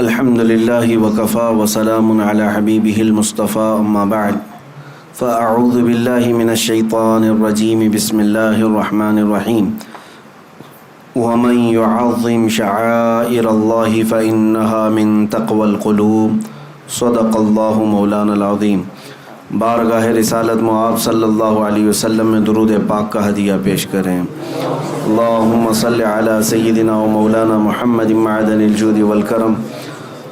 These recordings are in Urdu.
الحمد لله وكفى وسلام على حبيبه المصطفى أما بعد فأعوذ بالله من الشيطان الرجيم بسم الله الرحمن الرحيم ومن يعظم شعائر الله فإنها من تقوى القلوب صدق الله مولانا العظيم۔ بارگاہ رسالت معاب صلی اللہ علیہ وسلم میں درود پاک کا ہدیہ پیش کریں۔ اللہم صلی علی سیدنا و مولانا محمد معدن الجود والکرم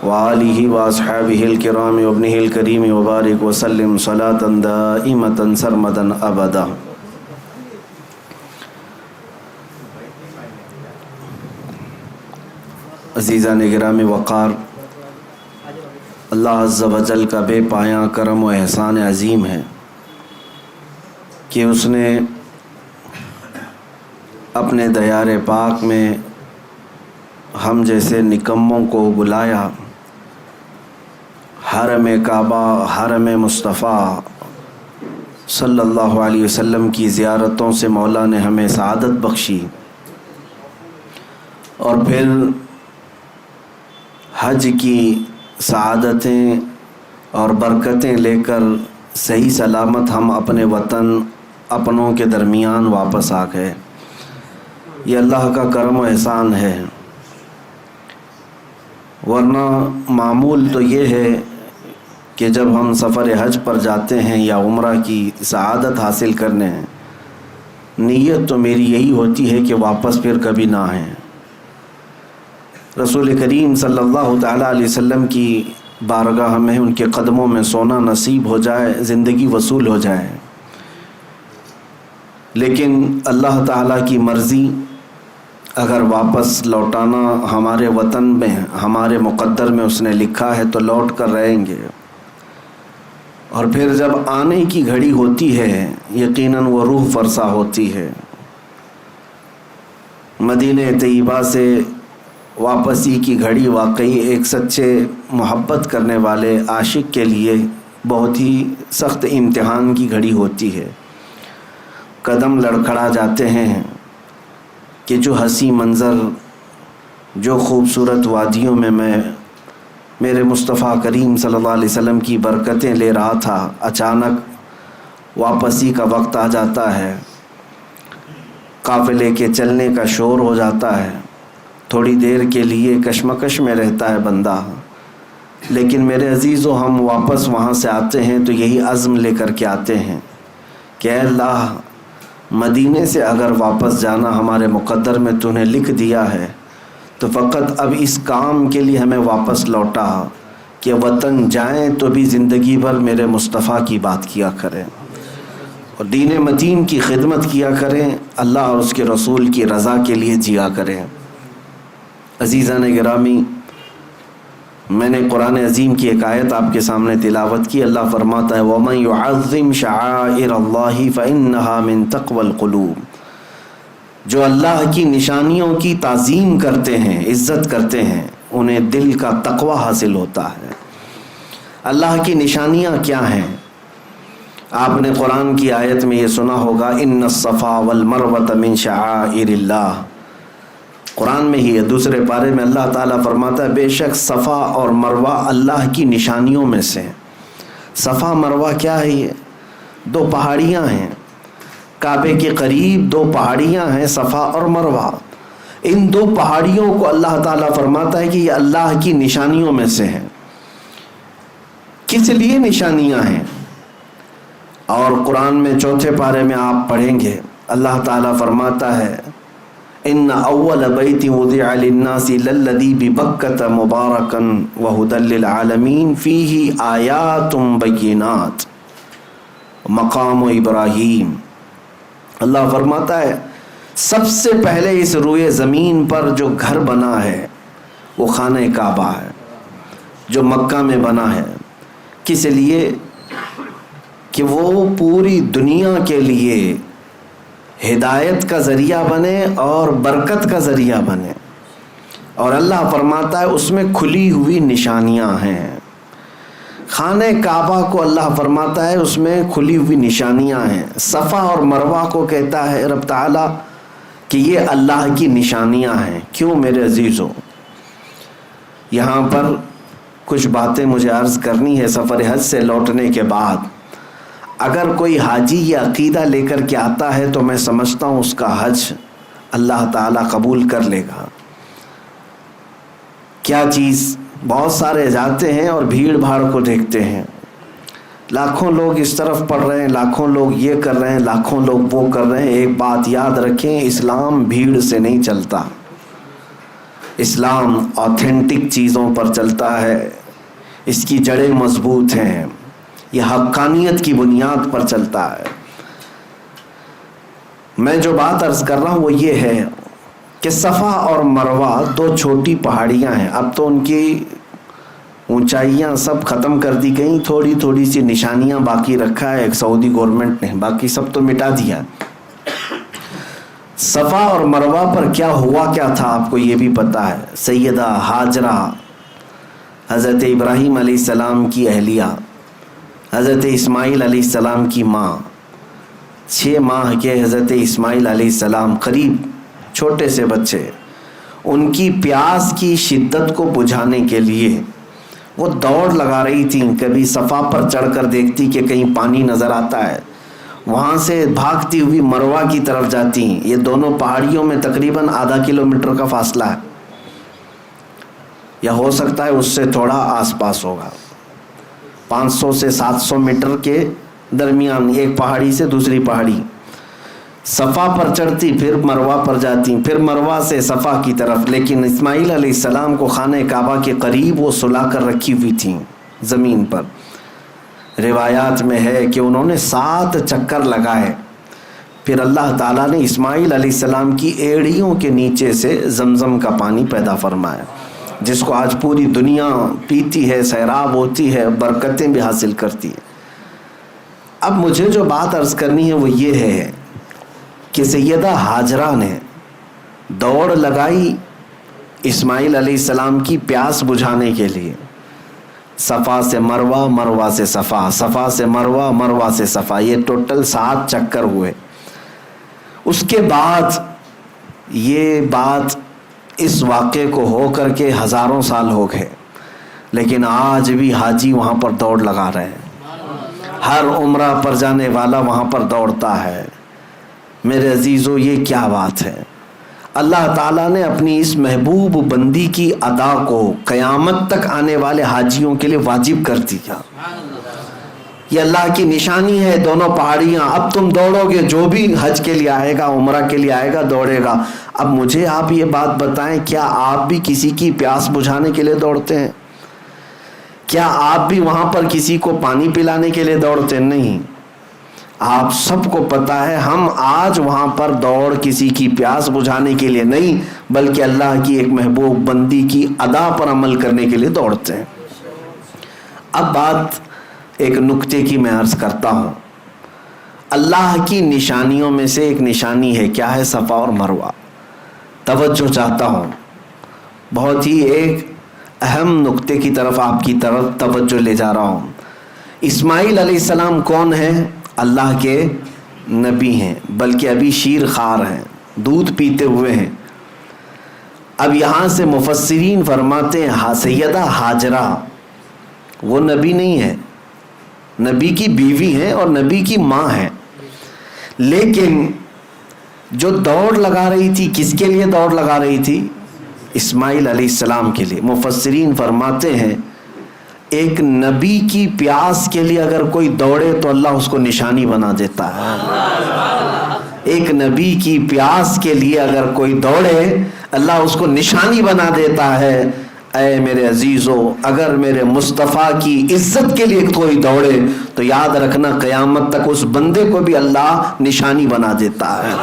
وآلہ واصحابہ الکرام وابنہ الکریم وبارک وسلم صلاة دائمة سرمدا ابدا۔ عزیزان گرامی وقار، اللہ عز و جل کا بے پایاں کرم و احسان عظیم ہے کہ اس نے اپنے دیار پاک میں ہم جیسے نکموں کو بلایا۔ حرم کعبہ، حرم مصطفیٰ صلی اللہ علیہ وسلم کی زیارتوں سے مولا نے ہمیں سعادت بخشی، اور پھر حج کی سعادتیں اور برکتیں لے کر صحیح سلامت ہم اپنے وطن اپنوں کے درمیان واپس آ گئے۔ یہ اللہ کا کرم و احسان ہے، ورنہ معمول تو یہ ہے کہ جب ہم سفر حج پر جاتے ہیں یا عمرہ کی سعادت حاصل کرنے ہیں، نیت تو میری یہی ہوتی ہے کہ واپس پھر کبھی نہ آئیں۔ رسول کریم صلی اللہ تعالیٰ علیہ وسلم کی بارگاہ میں ان کے قدموں میں سونا نصیب ہو جائے، زندگی وصول ہو جائے۔ لیکن اللہ تعالیٰ کی مرضی، اگر واپس لوٹانا ہمارے وطن میں، ہمارے مقدر میں اس نے لکھا ہے تو لوٹ کر رہیں گے، اور پھر جب آنے کی گھڑی ہوتی ہے یقیناً وہ روح فرسا ہوتی ہے۔ مدینہ طیبہ سے واپسی کی گھڑی واقعی ایک سچے محبت کرنے والے عاشق کے لیے بہت ہی سخت امتحان کی گھڑی ہوتی ہے۔ قدم لڑکھڑا جاتے ہیں کہ جو حسین منظر، جو خوبصورت وادیوں میں میرے مصطفیٰ کریم صلی اللہ علیہ وسلم کی برکتیں لے رہا تھا، اچانک واپسی کا وقت آ جاتا ہے، قافلے کے چلنے کا شور ہو جاتا ہے، تھوڑی دیر کے لیے کشمکش میں رہتا ہے بندہ، لیکن میرے عزیزو ہم واپس وہاں سے آتے ہیں تو یہی عزم لے کر کے آتے ہیں کہ اے اللہ، مدینے سے اگر واپس جانا ہمارے مقدر میں تو نے لکھ دیا ہے، تو فقط اب اس کام کے لیے ہمیں واپس لوٹا کہ وطن جائیں تو بھی زندگی بھر میرے مصطفیٰ کی بات کیا کریں اور دین متین کی خدمت کیا کریں، اللہ اور اس کے رسول کی رضا کے لیے جیا کریں۔ عزیزان گرامی، میں نے قرآن عظیم کی ایک آیت آپ کے سامنے تلاوت کی۔ اللہ فرماتا ہے وَمَن يُعَظِّمْ شَعَائِرَ اللَّهِ فَإِنَّهَا مِن تَقْوَى الْقُلُوبِ، جو اللہ کی نشانیوں کی تعظیم کرتے ہیں، عزت کرتے ہیں، انہیں دل کا تقوی حاصل ہوتا ہے۔ اللہ کی نشانیاں کیا ہیں؟ آپ نے قرآن کی آیت میں یہ سنا ہوگا إِنَّ الصَّفَا وَالْمَرْوَةَ مِن شَعَائِرِ اللَّهِ، قرآن میں ہی ہے، دوسرے پارے میں اللہ تعالیٰ فرماتا ہے بے شک صفا اور مروہ اللہ کی نشانیوں میں سے۔ صفا مروہ کیا ہے؟ یہ دو پہاڑیاں ہیں، کعبے کے قریب دو پہاڑیاں ہیں، صفا اور مروہ۔ ان دو پہاڑیوں کو اللہ تعالیٰ فرماتا ہے کہ یہ اللہ کی نشانیوں میں سے ہیں۔ کس لیے نشانیاں ہیں؟ اور قرآن میں چوتھے پارے میں آپ پڑھیں گے، اللہ تعالیٰ فرماتا ہے ان اول بیت وضع للناس للذی ببکۃ مبارکا وہدی للعالمین فیہ آیات بینات مقام ابراہیم۔ اللہ فرماتا ہے سب سے پہلے اس روئے زمین پر جو گھر بنا ہے وہ خانہ کعبہ ہے، جو مکہ میں بنا ہے۔ کس لیے؟ کہ وہ پوری دنیا کے لیے ہدایت کا ذریعہ بنے اور برکت کا ذریعہ بنے، اور اللہ فرماتا ہے اس میں کھلی ہوئی نشانیاں ہیں۔ خانہ کعبہ کو اللہ فرماتا ہے اس میں کھلی ہوئی نشانیاں ہیں۔ صفا اور مروہ کو کہتا ہے رب تعالیٰ کہ یہ اللہ کی نشانیاں ہیں۔ کیوں میرے عزیزو؟ یہاں پر کچھ باتیں مجھے عرض کرنی ہے سفر حج سے لوٹنے کے بعد۔ اگر کوئی حاجی یہ عقیدہ لے کر کے آتا ہے تو میں سمجھتا ہوں اس کا حج اللہ تعالیٰ قبول کر لے گا۔ کیا چیز؟ بہت سارے جاتے ہیں اور بھیڑ بھاڑ کو دیکھتے ہیں، لاکھوں لوگ اس طرف پڑھ رہے ہیں، لاکھوں لوگ یہ کر رہے ہیں، لاکھوں لوگ وہ کر رہے ہیں۔ ایک بات یاد رکھیں، اسلام بھیڑ سے نہیں چلتا، اسلام آتھینٹک چیزوں پر چلتا ہے، اس کی جڑیں مضبوط ہیں، یہ حقانیت کی بنیاد پر چلتا ہے۔ میں جو بات عرض کر رہا ہوں وہ یہ ہے کہ صفا اور مروہ دو چھوٹی پہاڑیاں ہیں، اب تو ان کی اونچائیاں سب ختم کر دی گئیں، تھوڑی تھوڑی سی نشانیاں باقی رکھا ہے ایک سعودی گورنمنٹ نے، باقی سب تو مٹا دیا۔ صفا اور مروہ پر کیا ہوا کیا تھا آپ کو یہ بھی پتا ہے۔ سیدہ ہاجرہ حضرت ابراہیم علیہ السلام کی اہلیہ، حضرت اسماعیل علیہ السلام کی ماں، 6 ماہ کے حضرت اسماعیل علیہ السلام، قریب چھوٹے سے بچے، ان کی پیاس کی شدت کو بجھانے کے لیے وہ دوڑ لگا رہی تھیں۔ کبھی صفا پر چڑھ کر دیکھتی کہ کہیں پانی نظر آتا ہے، وہاں سے بھاگتی ہوئی مروہ کی طرف جاتی ہیں۔ یہ دونوں پہاڑیوں میں تقریباً آدھا کلومیٹر کا فاصلہ ہے، یا ہو سکتا ہے اس سے تھوڑا آس پاس ہوگا، 500 سے 700 میٹر کے درمیان ایک پہاڑی سے دوسری پہاڑی۔ صفا پر چڑھتی، پھر مروہ پر جاتی، پھر مروہ سے صفا کی طرف۔ لیکن اسماعیل علیہ السلام کو خانہ کعبہ کے قریب وہ سلا کر رکھی ہوئی تھیں زمین پر۔ روایات میں ہے کہ انہوں نے 7 چکر لگائے، پھر اللہ تعالیٰ نے اسماعیل علیہ السلام کی ایڑیوں کے نیچے سے زمزم کا پانی پیدا فرمایا، جس کو آج پوری دنیا پیتی ہے، سیراب ہوتی ہے، برکتیں بھی حاصل کرتی ہے۔ اب مجھے جو بات عرض کرنی ہے وہ یہ ہے کہ سیدہ ہاجرہ نے دوڑ لگائی اسماعیل علیہ السلام کی پیاس بجھانے کے لیے، صفا سے مروہ، مروہ سے صفا، صفا سے مروہ، مروہ سے صفا، یہ ٹوٹل 7 چکر ہوئے۔ اس کے بعد یہ بات اس واقعے کو ہو کر کے ہزاروں سال ہو گئے، لیکن آج بھی حاجی وہاں پر دوڑ لگا رہے ہیں، ہر عمرہ پر جانے والا وہاں پر دوڑتا ہے۔ میرے عزیزو، یہ کیا بات ہے؟ اللہ تعالیٰ نے اپنی اس محبوب بندی کی ادا کو قیامت تک آنے والے حاجیوں کے لیے واجب کر دیا۔ یہ اللہ کی نشانی ہے، دونوں پہاڑیاں۔ اب تم دوڑو گے، جو بھی حج کے لیے آئے گا، عمرہ کے لیے آئے گا، دوڑے گا۔ اب مجھے آپ یہ بات بتائیں، کیا آپ بھی کسی کی پیاس بجھانے کے لیے دوڑتے ہیں؟ کیا آپ بھی وہاں پر کسی کو پانی پلانے کے لیے دوڑتے ہیں؟ نہیں، آپ سب کو پتا ہے ہم آج وہاں پر دوڑ کسی کی پیاس بجھانے کے لیے نہیں، بلکہ اللہ کی ایک محبوب بندی کی ادا پر عمل کرنے کے لیے دوڑتے ہیں۔ اب بات ایک نکتے کی میں عرض کرتا ہوں۔ اللہ کی نشانیوں میں سے ایک نشانی ہے، کیا ہے؟ صفا اور مروہ۔ توجہ چاہتا ہوں، بہت ہی ایک اہم نکتے کی طرف آپ کی طرف توجہ لے جا رہا ہوں۔ اسماعیل علیہ السلام کون ہیں؟ اللہ کے نبی ہیں، بلکہ ابھی شیر خوار ہیں، دودھ پیتے ہوئے ہیں۔ اب یہاں سے مفسرین فرماتے ہیں سیدہ ہاجرہ وہ نبی نہیں ہے، نبی کی بیوی ہیں اور نبی کی ماں ہیں، لیکن جو دوڑ لگا رہی تھی، کس کے لیے دوڑ لگا رہی تھی؟ اسماعیل علیہ السلام کے لیے۔ مفسرین فرماتے ہیں ایک نبی کی پیاس کے لیے اگر کوئی دوڑے تو اللہ اس کو نشانی بنا دیتا ہے۔ ایک نبی کی پیاس کے لیے اگر کوئی دوڑے، اللہ اس کو نشانی بنا دیتا ہے۔ اے میرے عزیزو، اگر میرے مصطفیٰ کی عزت کے لیے کوئی دوڑے تو یاد رکھنا قیامت تک اس بندے کو بھی اللہ نشانی بنا دیتا ہے۔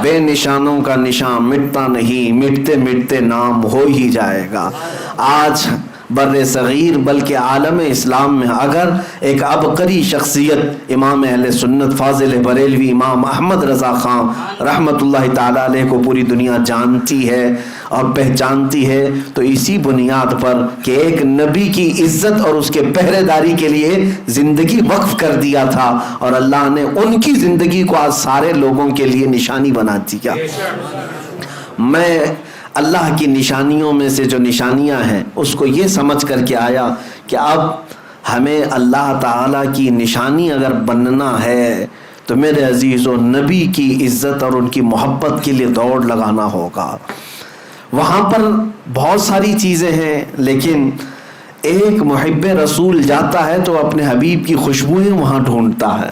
بے نشانوں کا نشان مٹتا نہیں، مٹتے مٹتے نام ہو ہی جائے گا۔ آج بر صغیر بلکہ عالم اسلام میں اگر ایک عبقری شخصیت امام اہل سنت فاضل بریلوی امام احمد رضا خان رحمت اللہ تعالیٰ علیہ کو پوری دنیا جانتی ہے اور پہچانتی ہے تو اسی بنیاد پر کہ ایک نبی کی عزت اور اس کے پہرے داری کے لیے زندگی وقف کر دیا تھا، اور اللہ نے ان کی زندگی کو آج سارے لوگوں کے لیے نشانی بنا دیا۔ میں اللہ کی نشانیوں میں سے جو نشانیاں ہیں اس کو یہ سمجھ کر کے آیا کہ اب ہمیں اللہ تعالیٰ کی نشانی اگر بننا ہے تو میرے عزیزو نبی کی عزت اور ان کی محبت کے لیے دوڑ لگانا ہوگا۔ وہاں پر بہت ساری چیزیں ہیں، لیکن ایک محب رسول جاتا ہے تو اپنے حبیب کی خوشبوئیں وہاں ڈھونڈتا ہے۔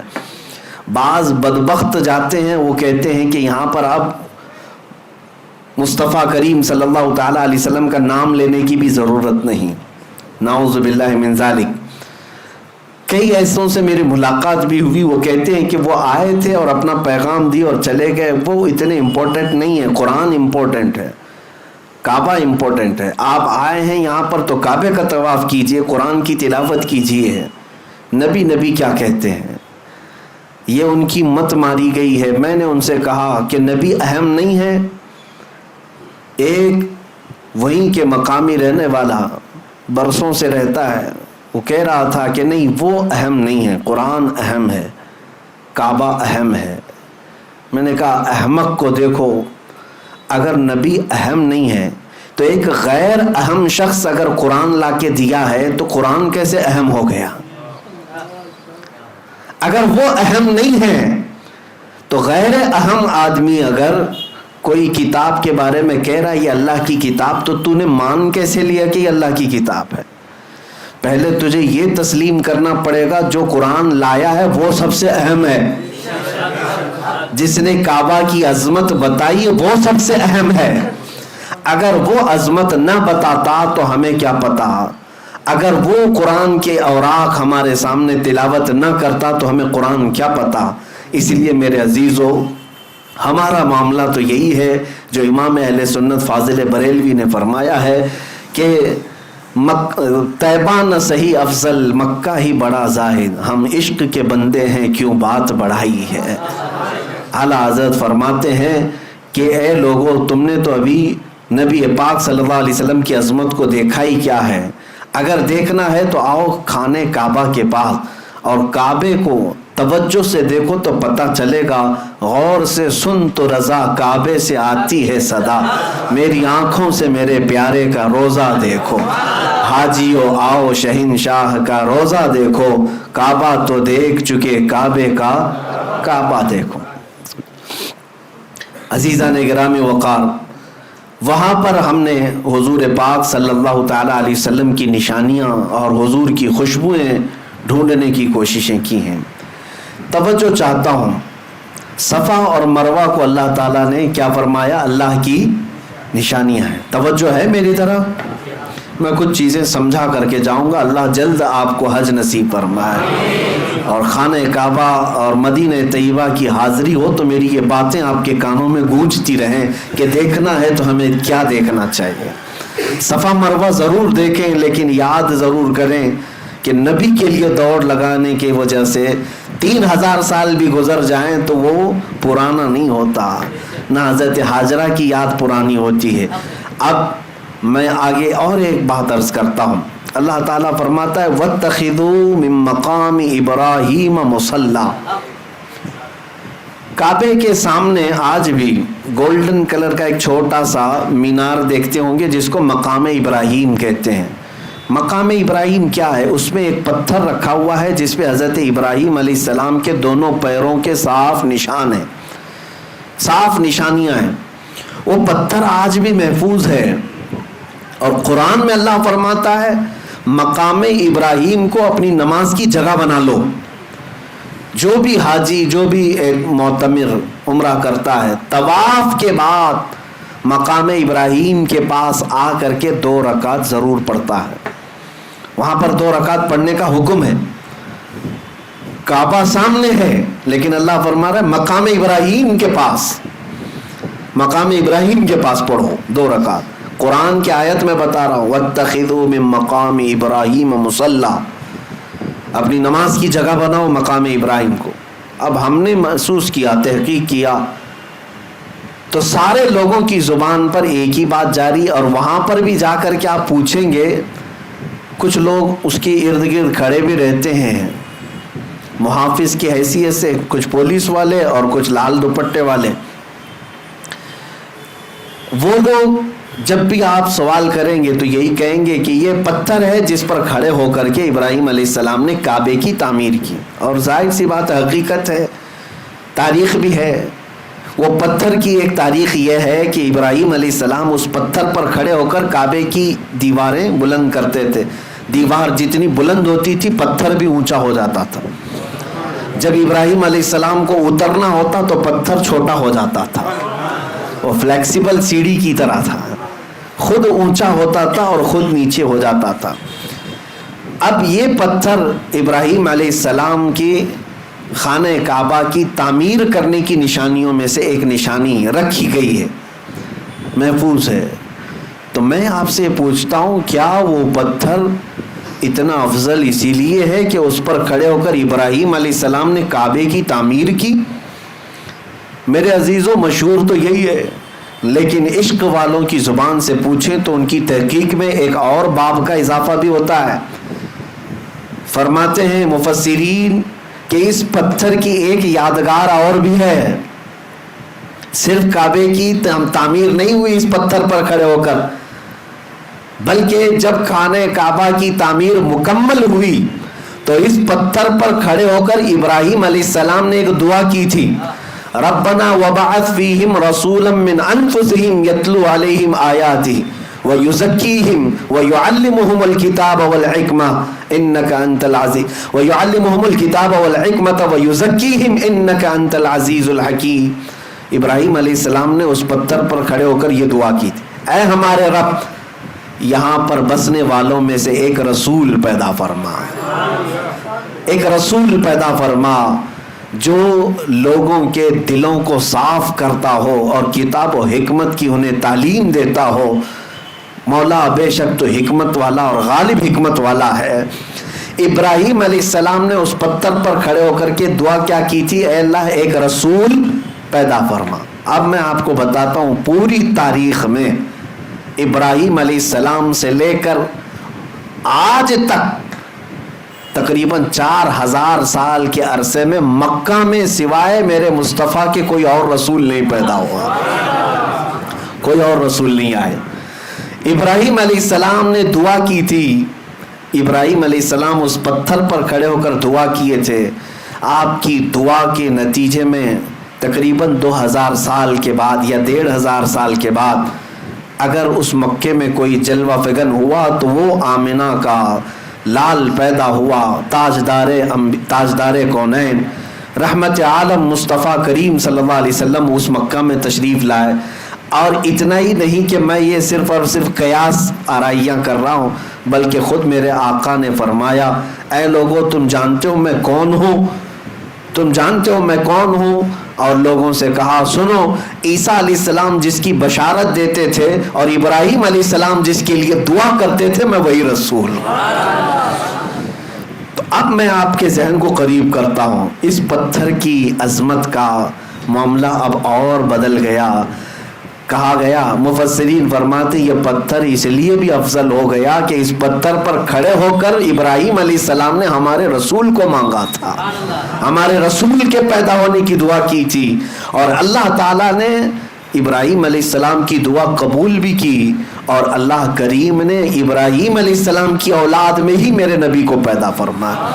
بعض بدبخت جاتے ہیں، وہ کہتے ہیں کہ یہاں پر اب مصطفیٰ کریم صلی اللہ تعالیٰ علیہ وسلم کا نام لینے کی بھی ضرورت نہیں، نعوذ باللہ من ذالک۔ کئی ایسوں سے میری ملاقات بھی ہوئی، وہ کہتے ہیں کہ وہ آئے تھے اور اپنا پیغام دی اور چلے گئے، وہ اتنے امپورٹنٹ نہیں ہے، قرآن امپورٹنٹ ہے، کعبہ امپورٹنٹ ہے۔ آپ آئے ہیں یہاں پر تو کعبے کا طواف کیجئے، قرآن کی تلاوت کیجئے۔ نبی نبی کیا کہتے ہیں، یہ ان کی مت ماری گئی ہے۔ میں نے ان سے کہا کہ نبی اہم نہیں ہے، ایک وہیں کے مقامی رہنے والا برسوں سے رہتا ہے، وہ کہہ رہا تھا کہ نہیں وہ اہم نہیں ہے، قرآن اہم ہے، کعبہ اہم ہے۔ میں نے کہا احمق کو دیکھو، اگر نبی اہم نہیں ہے تو ایک غیر اہم شخص اگر قرآن لا کے دیا ہے تو قرآن کیسے اہم ہو گیا؟ اگر وہ اہم نہیں ہے تو غیر اہم آدمی اگر کوئی کتاب کے بارے میں کہہ رہا ہے یہ اللہ کی کتاب، تو نے مان کیسے لیا کہ یہ اللہ کی کتاب ہے؟ پہلے تجھے یہ تسلیم کرنا پڑے گا جو قرآن لایا ہے وہ سب سے اہم ہے، جس نے کعبہ کی عظمت بتائی وہ سب سے اہم ہے۔ اگر وہ عظمت نہ بتاتا تو ہمیں کیا پتا، اگر وہ قرآن کے اوراق ہمارے سامنے تلاوت نہ کرتا تو ہمیں قرآن کیا پتا۔ اس لیے میرے عزیزو، ہمارا معاملہ تو یہی ہے جو امام اہل سنت فاضل بریلوی نے فرمایا ہے کہ طیبہ نہ صحیح افضل، مکہ ہی بڑا زاہد، ہم عشق کے بندے ہیں کیوں بات بڑھائی ہے۔ اعلیٰ حضرت فرماتے ہیں کہ اے لوگو، تم نے تو ابھی نبی پاک صلی اللہ علیہ وسلم کی عظمت کو دیکھا ہی کیا ہے؟ اگر دیکھنا ہے تو آؤ خانے کعبہ کے پاس اور کعبے کو توجہ سے دیکھو تو پتہ چلے گا، غور سے سن تو رضا کعبے سے آتی ہے صدا، میری آنکھوں سے میرے پیارے کا روزہ دیکھو، حاجیو آؤ شہنشاہ کا روزہ دیکھو، کعبہ تو دیکھ چکے کعبے کا کعبہ دیکھو۔ عزیزان گرامی وقار، وہاں پر ہم نے حضور پاک صلی اللہ تعالیٰ علیہ وسلم کی نشانیاں اور حضور کی خوشبوئیں ڈھونڈنے کی کوششیں کی ہیں۔ توجہ چاہتا ہوں، صفا اور مروہ کو اللہ تعالیٰ نے کیا فرمایا؟ اللہ کی نشانیاں ہیں۔ توجہ ہے میری طرف؟ میں کچھ چیزیں سمجھا کر کے جاؤں گا، اللہ جلد آپ کو حج نصیب فرمائے اور خانہ کعبہ اور مدینہ طیبہ کی حاضری ہو تو میری یہ باتیں آپ کے کانوں میں گونجتی رہیں کہ دیکھنا ہے تو ہمیں کیا دیکھنا چاہیے۔ صفا مروہ ضرور دیکھیں، لیکن یاد ضرور کریں کہ نبی کے لیے دوڑ لگانے کی وجہ سے 3000 سال بھی گزر جائیں تو وہ پرانا نہیں ہوتا، نہ حضرت ہاجرہ کی یاد پرانی ہوتی ہے۔ اب میں آگے اور ایک بات عرض کرتا ہوں، اللہ تعالیٰ فرماتا ہے وَاتَّخِذُوا مِن مَّقَامِ إِبْرَاهِيمَ مُصَلًّى۔ کعبے کے سامنے آج بھی گولڈن کلر کا ایک چھوٹا سا مینار دیکھتے ہوں گے جس کو مقام ابراہیم کہتے ہیں۔ مقام ابراہیم کیا ہے؟ اس میں ایک پتھر رکھا ہوا ہے جس پہ حضرت ابراہیم علیہ السلام کے دونوں پیروں کے صاف نشان ہیں، صاف نشانیاں ہیں۔ وہ پتھر آج بھی محفوظ ہے، اور قرآن میں اللہ فرماتا ہے مقام ابراہیم کو اپنی نماز کی جگہ بنا لو۔ جو بھی حاجی، جو بھی ایک معتمر عمرہ کرتا ہے، طواف کے بعد مقام ابراہیم کے پاس آ کر کے 2 رکعت ضرور پڑھتا ہے۔ وہاں پر 2 رکعت پڑھنے کا حکم ہے۔ کعبہ سامنے ہے لیکن اللہ فرما رہا ہے مقام ابراہیم کے پاس، مقام ابراہیم کے پاس پڑھو 2 رکعت۔ قرآن کی آیت میں بتا رہا ہوں وَاتَّخِذُوا مِن مَّقَامِ إِبْرَاهِيمَ مُصَلًّى، اپنی نماز کی جگہ بناؤ مقام ابراہیم کو۔ اب ہم نے محسوس کیا، تحقیق کیا تو سارے لوگوں کی زبان پر ایک ہی بات جاری، اور وہاں پر بھی جا کر کے آپ پوچھیں گے، کچھ لوگ اس کے ارد گرد کھڑے بھی رہتے ہیں محافظ کی حیثیت سے، کچھ پولیس والے اور کچھ لال دوپٹے والے۔ وہ لوگ جب بھی آپ سوال کریں گے تو یہی کہیں گے کہ یہ پتھر ہے جس پر کھڑے ہو کر کے ابراہیم علیہ السلام نے کعبے کی تعمیر کی. اور ظاہر سی بات حقیقت ہے, تاریخ بھی ہے. وہ پتھر کی ایک تاریخ یہ ہے کہ ابراہیم علیہ السلام اس پتھر پر کھڑے ہو کر کعبے کی دیواریں بلند کرتے تھے. دیوار جتنی بلند ہوتی تھی پتھر بھی اونچا ہو جاتا تھا. جب ابراہیم علیہ السلام کو اترنا ہوتا تو پتھر چھوٹا ہو جاتا تھا. وہ فلیکسیبل سیڑھی کی طرح تھا, خود اونچا ہوتا تھا اور خود نیچے ہو جاتا تھا. اب یہ پتھر ابراہیم علیہ السلام کی خانہ کعبہ کی تعمیر کرنے کی نشانیوں میں سے ایک نشانی رکھی گئی ہے, محفوظ ہے. تو میں آپ سے پوچھتا ہوں, کیا وہ پتھر اتنا افضل اسی لیے ہے کہ اس پر کھڑے ہو کر ابراہیم علیہ السلام نے کعبے کی تعمیر کی؟ میرے عزیزوں, مشہور تو یہی ہے, لیکن عشق والوں کی زبان سے پوچھیں تو ان کی تحقیق میں ایک اور باب کا اضافہ بھی ہوتا ہے. فرماتے ہیں مفسرین کہ اس پتھر کی ایک یادگار اور بھی ہے. صرف کعبے کی تعمیر نہیں ہوئی اس پتھر پر کھڑے ہو کر, بلکہ جب خانہ کعبہ کی تعمیر مکمل ہوئی تو اس پتھر پر کھڑے ہو کر ابراہیم علیہ السلام نے ایک دعا کی تھی, ربنا وبعث فیہم رسولا من انفسہم یتلو علیہم آیاتہ ویزکیہم ویعلمہم الکتاب والحکمہ انک انت العزیز ویعلمہم الکتاب والحکمۃ ویزکیہم انک انت العزیز الحکیم. ابراہیم علیہ السلام نے اس پتھر پر کھڑے ہو کر یہ دعا کی تھی, اے ہمارے رب, یہاں پر بسنے والوں میں سے ایک رسول پیدا فرما, ایک رسول پیدا فرما جو لوگوں کے دلوں کو صاف کرتا ہو اور کتاب و حکمت کی انہیں تعلیم دیتا ہو. مولا بے شک تو حکمت والا اور غالب حکمت والا ہے. ابراہیم علیہ السلام نے اس پتھر پر کھڑے ہو کر کے دعا کیا کی تھی, اے اللہ ایک رسول پیدا فرما. اب میں آپ کو بتاتا ہوں, پوری تاریخ میں ابراہیم علیہ السلام سے لے کر آج تک تقریباً 4000 سال کے عرصے میں مکہ میں سوائے میرے مصطفیٰ کے کوئی اور رسول نہیں پیدا ہوا, کوئی اور رسول نہیں آئے. ابراہیم علیہ السلام نے دعا کی تھی, ابراہیم علیہ السلام اس پتھر پر کھڑے ہو کر دعا کیے تھے. آپ کی دعا کے نتیجے میں تقریباً 2000 سال کے بعد یا 1500 سال کے بعد اگر اس مکے میں کوئی جلوہ فگن ہوا تو وہ آمنہ کا لال پیدا ہوا, تاجدار کونین رحمت عالم مصطفیٰ کریم صلی اللہ علیہ وسلم اس مکہ میں تشریف لائے. اور اتنا ہی نہیں کہ میں یہ صرف اور صرف قیاس آرائیاں کر رہا ہوں, بلکہ خود میرے آقا نے فرمایا, اے لوگوں تم جانتے ہو میں کون ہوں, تم جانتے ہو میں کون ہوں. اور لوگوں سے کہا, سنو, عیسیٰ علیہ السلام جس کی بشارت دیتے تھے اور ابراہیم علیہ السلام جس کے لیے دعا کرتے تھے, میں وہی رسول ہوں. تو اب میں آپ کے ذہن کو قریب کرتا ہوں, اس پتھر کی عظمت کا معاملہ اب اور بدل گیا. کہا گیا, مفسرین فرماتے یہ پتھر اس لیے بھی افضل ہو گیا کہ اس پتھر پر کھڑے ہو کر ابراہیم علیہ السلام نے ہمارے رسول کو مانگا تھا, ہمارے رسول کے پیدا ہونے کی دعا کی تھی, اور اللہ تعالیٰ نے ابراہیم علیہ السلام کی دعا قبول بھی کی, اور اللہ کریم نے ابراہیم علیہ السلام کی اولاد میں ہی میرے نبی کو پیدا فرمایا.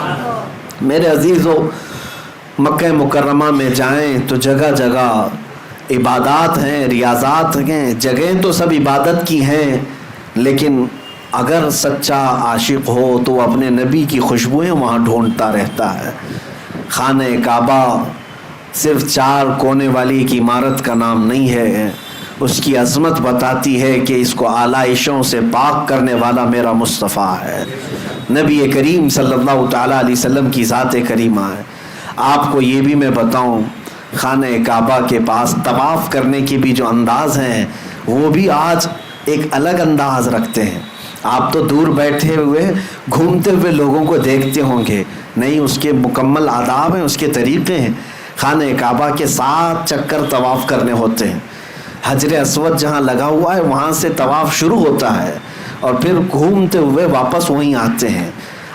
میرے عزیزو, مکہ مکرمہ میں جائیں تو جگہ جگہ عبادات ہیں, ریاضات ہیں, جگہیں تو سب عبادت کی ہیں, لیکن اگر سچا عاشق ہو تو وہ اپنے نبی کی خوشبوئیں وہاں ڈھونڈتا رہتا ہے. خانہ کعبہ صرف 4 کونے والی ایک عمارت کا نام نہیں ہے, اس کی عظمت بتاتی ہے کہ اس کو آلائشوں سے پاک کرنے والا میرا مصطفیٰ ہے, نبی کریم صلی اللہ تعالیٰ علیہ وسلم کی ذات کریمہ ہے. آپ کو یہ بھی میں بتاؤں, خانہ کعبہ کے پاس طواف کرنے کے بھی جو انداز ہیں وہ بھی آج ایک الگ انداز رکھتے ہیں. آپ تو دور بیٹھے ہوئے گھومتے ہوئے لوگوں کو دیکھتے ہوں گے, نہیں, اس کے مکمل آداب ہیں, اس کے طریقے ہیں. خانہ کعبہ کے 7 چکر طواف کرنے ہوتے ہیں. حجر اسود جہاں لگا ہوا ہے وہاں سے طواف شروع ہوتا ہے اور پھر گھومتے ہوئے واپس وہیں آتے ہیں.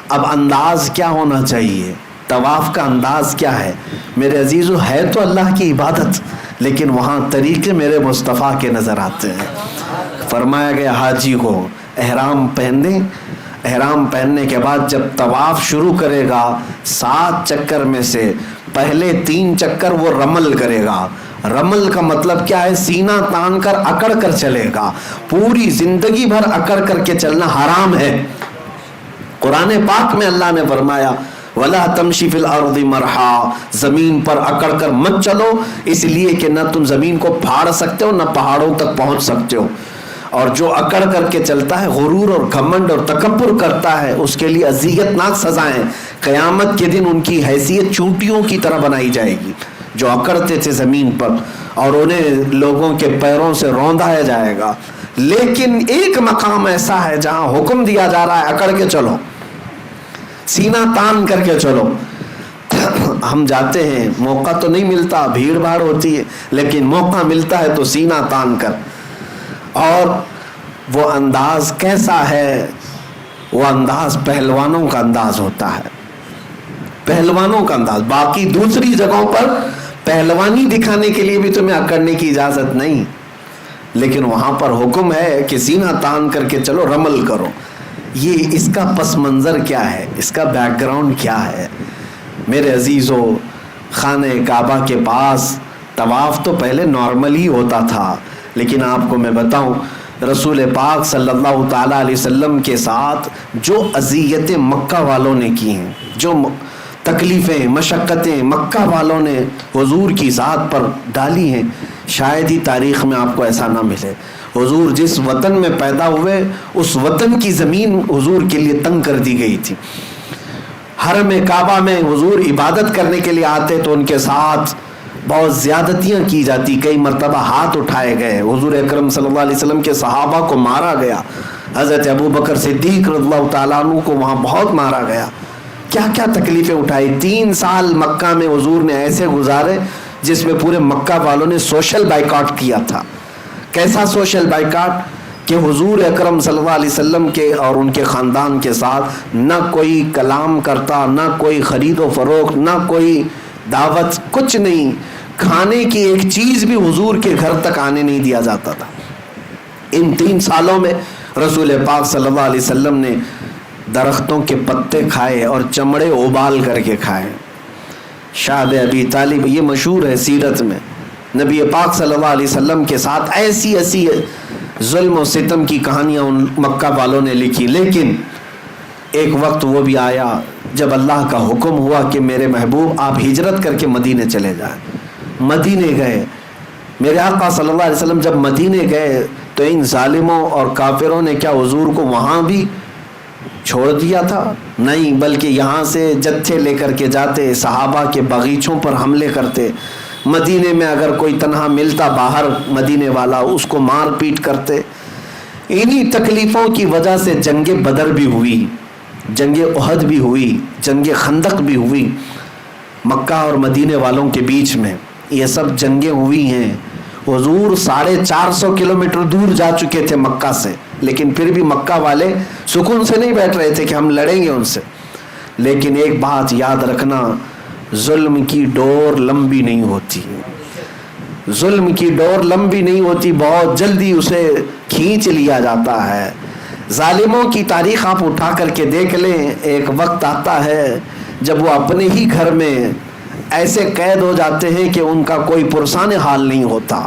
اب انداز کیا ہونا چاہیے, طواف کا انداز کیا ہے؟ میرے عزیزو, ہے تو اللہ کی عبادت, لیکن وہاں طریقے میرے مصطفیٰ کے نظر آتے ہیں. فرمایا گیا حاجی کو احرام پہن دیں. احرام پہننے کے بعد جب طواف شروع کرے گا 7 چکر میں سے پہلے 3 چکر وہ رمل کرے گا. رمل کا مطلب کیا ہے؟ سینہ تان کر اکڑ کر چلے گا. پوری زندگی بھر اکڑ کر کے چلنا حرام ہے. قرآن پاک میں اللہ نے فرمایا وَلَا تَمْشِ فِي الْأَرْضِ مَرْحًا، زمین پر اکڑ کر مت چلو، اس لیے کہ نہ تم زمین کو پھاڑ سکتے ہو نہ پہاڑوں تک پہنچ سکتے ہو. اور جو اکڑ کر کے چلتا ہے، غرور اور گھمنڈ اور تکبر کرتا ہے، اس کے لیے اذیت ناک سزائیں. قیامت کے دن ان کی حیثیت چونٹیوں کی طرح بنائی جائے گی جو اکڑتے تھے زمین پر، اور انہیں لوگوں کے پیروں سے روندایا جائے گا. لیکن ایک مقام ایسا ہے جہاں حکم دیا جا رہا ہے اکڑ کے چلو، سینہ تان کر کے چلو. ہم جاتے ہیں، موقع تو نہیں ملتا، بھیڑ بھاڑ ہوتی ہے، لیکن موقع ملتا ہے تو سینہ تان کر. اور وہ انداز کیسا ہے؟ وہ انداز پہلوانوں کا انداز ہوتا ہے، پہلوانوں کا انداز. باقی دوسری جگہوں پر پہلوانی دکھانے کے لیے بھی تمہیں اکڑنے کی اجازت نہیں، لیکن وہاں پر حکم ہے کہ سینہ تان کر کے چلو، رمل کرو. یہ اس کا پس منظر کیا ہے؟ اس کا بیک گراؤنڈ کیا ہے؟ میرے عزیزو، خانہ کعبہ کے پاس طواف تو پہلے نارمل ہی ہوتا تھا، لیکن آپ کو میں بتاؤں رسول پاک صلی اللہ تعالیٰ علیہ وسلم کے ساتھ جو اذیتیں مکہ والوں نے کی ہیں، جو تکلیفیں مشقتیں مکہ والوں نے حضور کی ذات پر ڈالی ہیں، شاید ہی تاریخ میں آپ کو ایسا نہ ملے. حضور جس وطن میں پیدا ہوئے اس وطن کی زمین حضور کے لیے تنگ کر دی گئی تھی. حرم کعبہ میں حضور عبادت کرنے کے لیے آتے تو ان کے ساتھ بہت زیادتیاں کی جاتی. کئی مرتبہ ہاتھ اٹھائے گئے، حضور اکرم صلی اللہ علیہ وسلم کے صحابہ کو مارا گیا. حضرت ابو بکر صدیق رضی اللہ تعالیٰ عنہ کو وہاں بہت مارا گیا. کیا کیا تکلیفیں اٹھائی. 3 سال مکہ میں حضور نے ایسے گزارے جس میں پورے مکہ والوں نے سوشل بائیکاٹ کیا تھا. کیسا سوشل بائیکاٹ کہ حضور اکرم صلی اللہ علیہ وسلم کے اور ان کے خاندان کے ساتھ نہ کوئی کلام کرتا، نہ کوئی خرید و فروخت، نہ کوئی دعوت، کچھ نہیں. کھانے کی ایک چیز بھی حضور کے گھر تک آنے نہیں دیا جاتا تھا. ان 3 سالوں میں رسول پاک صلی اللہ علیہ وسلم نے درختوں کے پتے کھائے اور چمڑے ابال کر کے کھائے. شعب ابی طالب، یہ مشہور ہے سیرت میں، نبی پاک صلی اللہ علیہ وسلم کے ساتھ ایسی ایسی ظلم و ستم کی کہانیاں ان مکہ والوں نے لکھی. لیکن ایک وقت وہ بھی آیا جب اللہ کا حکم ہوا کہ میرے محبوب آپ ہجرت کر کے مدینے چلے جائیں. مدینے گئے. میرے آقا صلی اللہ علیہ وسلم جب مدینے گئے تو ان ظالموں اور کافروں نے کیا حضور کو وہاں بھی چھوڑ دیا تھا؟ نہیں، بلکہ یہاں سے جتھے لے کر کے جاتے، صحابہ کے باغیچوں پر حملے کرتے. مدینے میں اگر کوئی تنہا ملتا باہر مدینے والا، اس کو مار پیٹ کرتے. انہی تکلیفوں کی وجہ سے جنگ بدر بھی ہوئی، جنگ احد بھی ہوئی، جنگ خندق بھی ہوئی. مکہ اور مدینے والوں کے بیچ میں یہ سب جنگیں ہوئی ہیں. حضور 450 کلومیٹر دور جا چکے تھے مکہ سے، لیکن پھر بھی مکہ والے سکون سے نہیں بیٹھ رہے تھے کہ ہم لڑیں گے ان سے. لیکن ایک بات یاد رکھنا، ظلم کی ڈور لمبی نہیں ہوتی. ظلم کی ڈور لمبی نہیں ہوتی، بہت جلدی اسے کھینچ لیا جاتا ہے. ظالموں کی تاریخ آپ اٹھا کر کے دیکھ لیں، ایک وقت آتا ہے جب وہ اپنے ہی گھر میں ایسے قید ہو جاتے ہیں کہ ان کا کوئی پرسان حال نہیں ہوتا.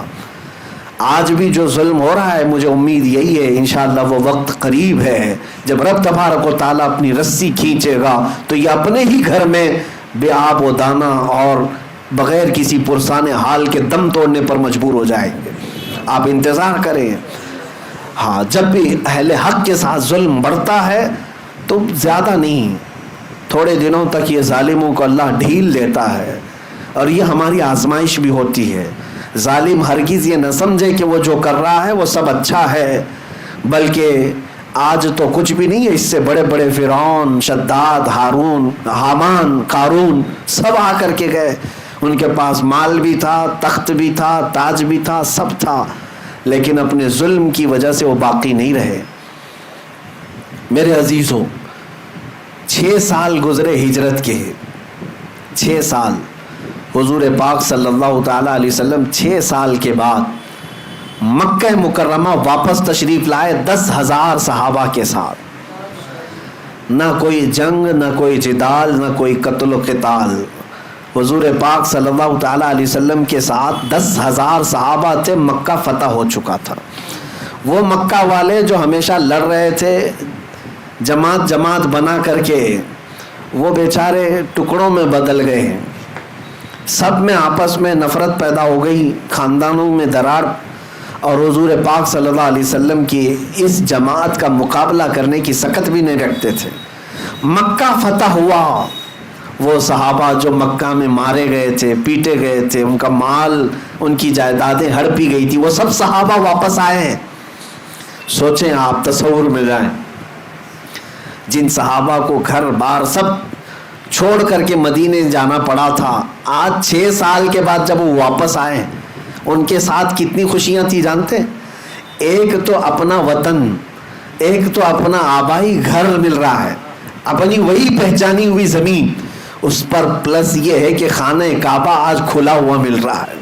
آج بھی جو ظلم ہو رہا ہے، مجھے امید یہی ہے انشاءاللہ وہ وقت قریب ہے جب رب تبارک و تعالیٰ اپنی رسی کھینچے گا تو یہ اپنے ہی گھر میں بے آب و دانہ اور بغیر کسی پرسان حال کے دم توڑنے پر مجبور ہو جائیں گے. آپ انتظار کریں. ہاں، جب بھی اہل حق کے ساتھ ظلم بڑھتا ہے تو زیادہ نہیں، تھوڑے دنوں تک یہ ظالموں کو اللہ ڈھیل دیتا ہے، اور یہ ہماری آزمائش بھی ہوتی ہے. ظالم ہرگز یہ نہ سمجھے کہ وہ جو کر رہا ہے وہ سب اچھا ہے، بلکہ آج تو کچھ بھی نہیں ہے. اس سے بڑے بڑے فرعون، شداد، ہارون، حامان، قارون سب آ کر کے گئے. ان کے پاس مال بھی تھا، تخت بھی تھا، تاج بھی تھا، سب تھا، لیکن اپنے ظلم کی وجہ سے وہ باقی نہیں رہے. میرے عزیزوں، 6 سال گزرے ہجرت کے. 6 سال حضور پاک صلی اللہ تعالیٰ علیہ وسلم 6 سال کے بعد مکہ مکرمہ واپس تشریف لائے 10,000 صحابہ کے ساتھ. نہ کوئی جنگ، نہ کوئی جدال، نہ کوئی قتل و قتال. حضور پاک صلی اللہ تعالیٰ علیہ وسلم کے ساتھ 10,000 صحابہ تھے. مکہ فتح ہو چکا تھا. وہ مکہ والے جو ہمیشہ لڑ رہے تھے جماعت جماعت بنا کر کے، وہ بیچارے ٹکڑوں میں بدل گئے. سب میں آپس میں نفرت پیدا ہو گئی، خاندانوں میں دراڑ، اور حضور پاک صلی اللہ علیہ وسلم کی اس جماعت کا مقابلہ کرنے کی سکت بھی نہیں رکھتے تھے. مکہ فتح ہوا. وہ صحابہ جو مکہ میں مارے گئے تھے، پیٹے گئے تھے، ان کا مال، ان کی جائیدادیں ہڑپی گئی تھی، وہ سب صحابہ واپس آئے ہیں. سوچیں آپ، تصور میں جائیں، جن صحابہ کو گھر بار سب چھوڑ کر کے مدینے جانا پڑا تھا، آج 6 سال کے بعد جب وہ واپس آئے، ان کے ساتھ کتنی خوشیاں تھی جانتے؟ ایک تو اپنا وطن، ایک تو اپنا آبائی گھر مل رہا ہے، اپنی وہی پہچانی ہوئی زمین، اس پر پلس یہ ہے کہ خانہ کعبہ آج کھلا ہوا مل رہا ہے.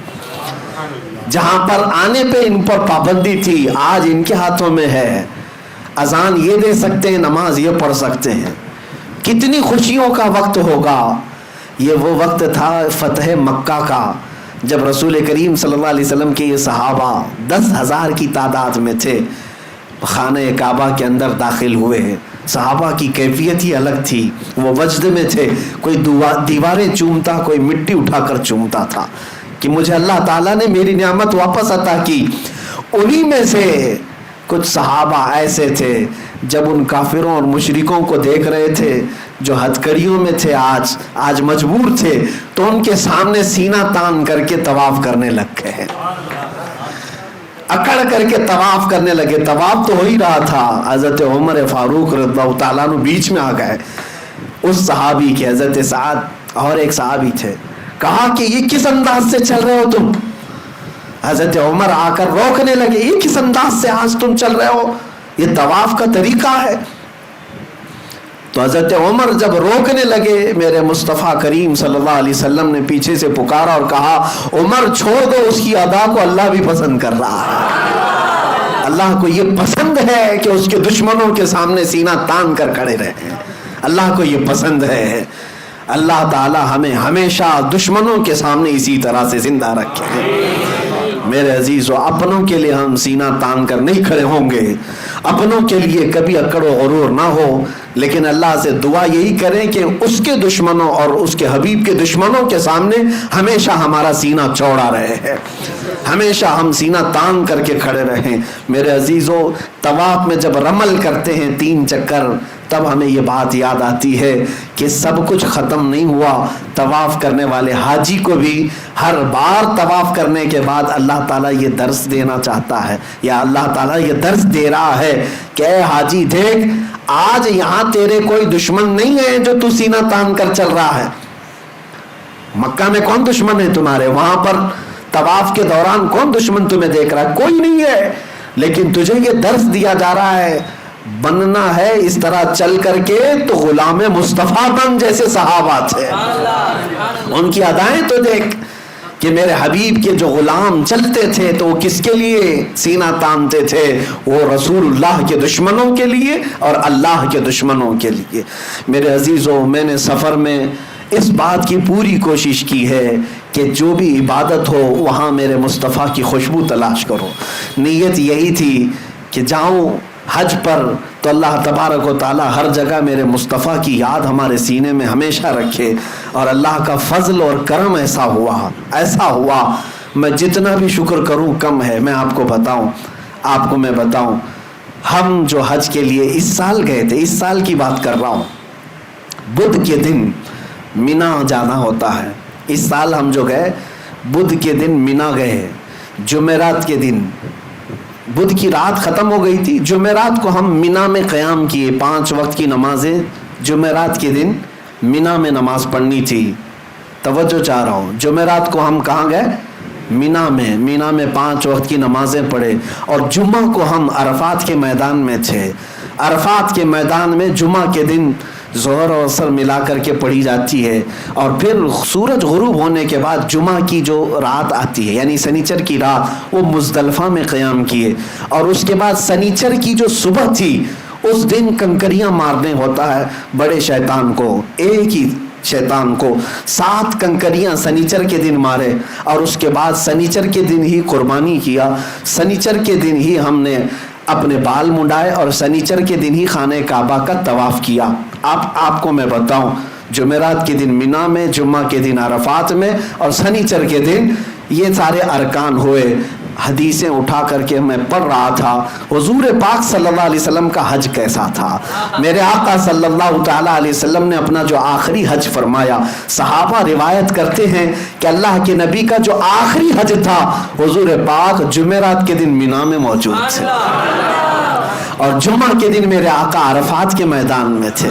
جہاں پر آنے پہ ان پر پابندی تھی، آج ان کے ہاتھوں میں ہے. اذان یہ دے سکتے ہیں، نماز یہ پڑھ سکتے ہیں. کتنی خوشیوں کا وقت ہوگا. یہ وہ وقت تھا فتح مکہ کا، جب رسول کریم صلی اللہ علیہ وسلم کے یہ صحابہ 10,000 کی تعداد میں تھے، خانہ کعبہ کے اندر داخل ہوئے. صحابہ کی کیفیت ہی الگ تھی. وہ وجد میں تھے، کوئی دیواریں چومتا، کوئی مٹی اٹھا کر چومتا تھا کہ مجھے اللہ تعالیٰ نے میری نعمت واپس عطا کی. انہی میں سے کچھ صحابہ ایسے تھے جب ان کافروں اور مشرکوں کو دیکھ رہے تھے جو ہتھکڑیوں میں تھے، آج مجبور تھے، تو ان کے سامنے سینہ تان کر کے طواف کرنے لگ گئے، اکڑ کر کے طواف کرنے لگے. طواف تو ہو ہی رہا تھا، حضرت عمر فاروق رضی اللہ تعالیٰ عنہ بیچ میں آ گئے. اس صحابی کے، حضرت سعد اور ایک صحابی تھے، کہا کہ یہ کس انداز سے چل رہے ہو تم؟ حضرت عمر آ کر روکنے لگے، یہ کس انداز سے آج تم چل رہے ہو؟ یہ طواف کا طریقہ ہے. تو حضرت عمر جب روکنے لگے، میرے مصطفیٰ کریم صلی اللہ علیہ وسلم نے پیچھے سے پکارا اور کہا، عمر چھوڑ دو، اس کی ادا کو اللہ بھی پسند کر رہا ہے. اللہ کو یہ پسند ہے کہ اس کے دشمنوں کے سامنے سینہ تان کر کھڑے رہیں. اللہ کو یہ پسند ہے. اللہ تعالی ہمیں ہمیشہ دشمنوں کے سامنے اسی طرح سے زندہ رکھے. میرے عزیزو، اپنوں کے لیے ہم سینہ تان کر نہیں کھڑے ہوں گے، اپنوں کے لیے کبھی اکڑ و غرور نہ ہو، لیکن اللہ سے دعا یہی کریں کہ اس کے دشمنوں اور اس کے حبیب کے دشمنوں کے سامنے ہمیشہ ہمارا سینہ چوڑا رہے، ہمیشہ ہم سینہ تان کر کے کھڑے رہیں. میرے عزیزو، طواف میں جب رمل کرتے ہیں 3 چکر، تب ہمیں یہ بات یاد آتی ہے کہ سب کچھ ختم نہیں ہوا. طواف کرنے والے حاجی کو بھی ہر بار طواف کرنے کے بعد اللہ تعالیٰ یہ درس دینا چاہتا ہے، یا اللہ تعالیٰ یہ درس دے رہا ہے کہ اے حاجی دیکھ، آج یہاں تیرے کوئی دشمن نہیں ہے جو تو سینہ تان کر چل رہا ہے. مکہ میں کون دشمن ہے تمہارے؟ وہاں پر طواف کے دوران کون دشمن تمہیں دیکھ رہا ہے؟ کوئی نہیں ہے. لیکن تجھے یہ درس دیا جا رہا ہے، بننا ہے اس طرح چل کر کے تو غلام مصطفیٰ بن جیسے صحابہ تھے. ان کی ادائیں تو دیکھ کہ میرے حبیب کے جو غلام چلتے تھے تو وہ کس کے لیے سینہ تانتے تھے؟ وہ رسول اللہ کے دشمنوں کے لیے اور اللہ کے دشمنوں کے لیے. میرے عزیزوں، میں نے سفر میں اس بات کی پوری کوشش کی ہے کہ جو بھی عبادت ہو وہاں میرے مصطفیٰ کی خوشبو تلاش کرو. نیت یہی تھی کہ جاؤں حج پر تو اللہ تبارک و تعالی ہر جگہ میرے مصطفیٰ کی یاد ہمارے سینے میں ہمیشہ رکھے. اور اللہ کا فضل اور کرم ایسا ہوا میں جتنا بھی شکر کروں کم ہے. میں آپ کو بتاؤں ہم جو حج کے لیے اس سال گئے تھے، اس سال کی بات کر رہا ہوں، بدھ کے دن مینا جانا ہوتا ہے. اس سال ہم جو گئے بدھ کے دن مینا گئے. جمعرات کے دن، بدھ کی رات ختم ہو گئی تھی، جمعرات کو ہم مینا میں قیام کیے. 5 وقت کی نمازیں جمعرات کے دن مینا میں نماز پڑھنی تھی. توجہ چاہ رہا ہوں، جمعرات کو ہم کہاں گئے؟ مینا میں 5 وقت کی نمازیں پڑھے. اور جمعہ کو ہم عرفات کے میدان میں تھے. عرفات کے میدان میں جمعہ کے دن ظہر اور عصر ملا کر کے پڑھی جاتی ہے، اور پھر سورج غروب ہونے کے بعد جمعہ کی جو رات آتی ہے یعنی سنیچر کی رات، وہ مزدلفہ میں قیام کیے، اور اس کے بعد سنیچر کی جو صبح تھی اس دن کنکریاں مارنے ہوتا ہے بڑے شیطان کو، ایک ہی شیطان کو 7 کنکریاں سنیچر کے دن مارے، اور اس کے بعد سنیچر کے دن ہی قربانی کیا، سنیچر کے دن ہی ہم نے اپنے بال منڈائے، اور سنیچر کے دن ہی خانہ کعبہ کا طواف کیا۔ آپ کو میں بتاؤں، جمعرات کے دن مینا میں، جمعہ کے دن عرفات میں، اور سنیچر کے دن یہ سارے ارکان ہوئے۔ حدیثیں اٹھا کر کے میں پڑھ رہا تھا حضور پاک صلی اللہ علیہ وسلم کا حج کیسا تھا۔ میرے آقا صلی اللہ تعالیٰ علیہ وسلم نے اپنا جو آخری حج فرمایا، صحابہ روایت کرتے ہیں کہ اللہ کے نبی کا جو آخری حج تھا حضور پاک جمعرات کے دن مینا میں موجود تھے، اور جمعہ کے دن میرے آقا عرفات کے میدان میں تھے،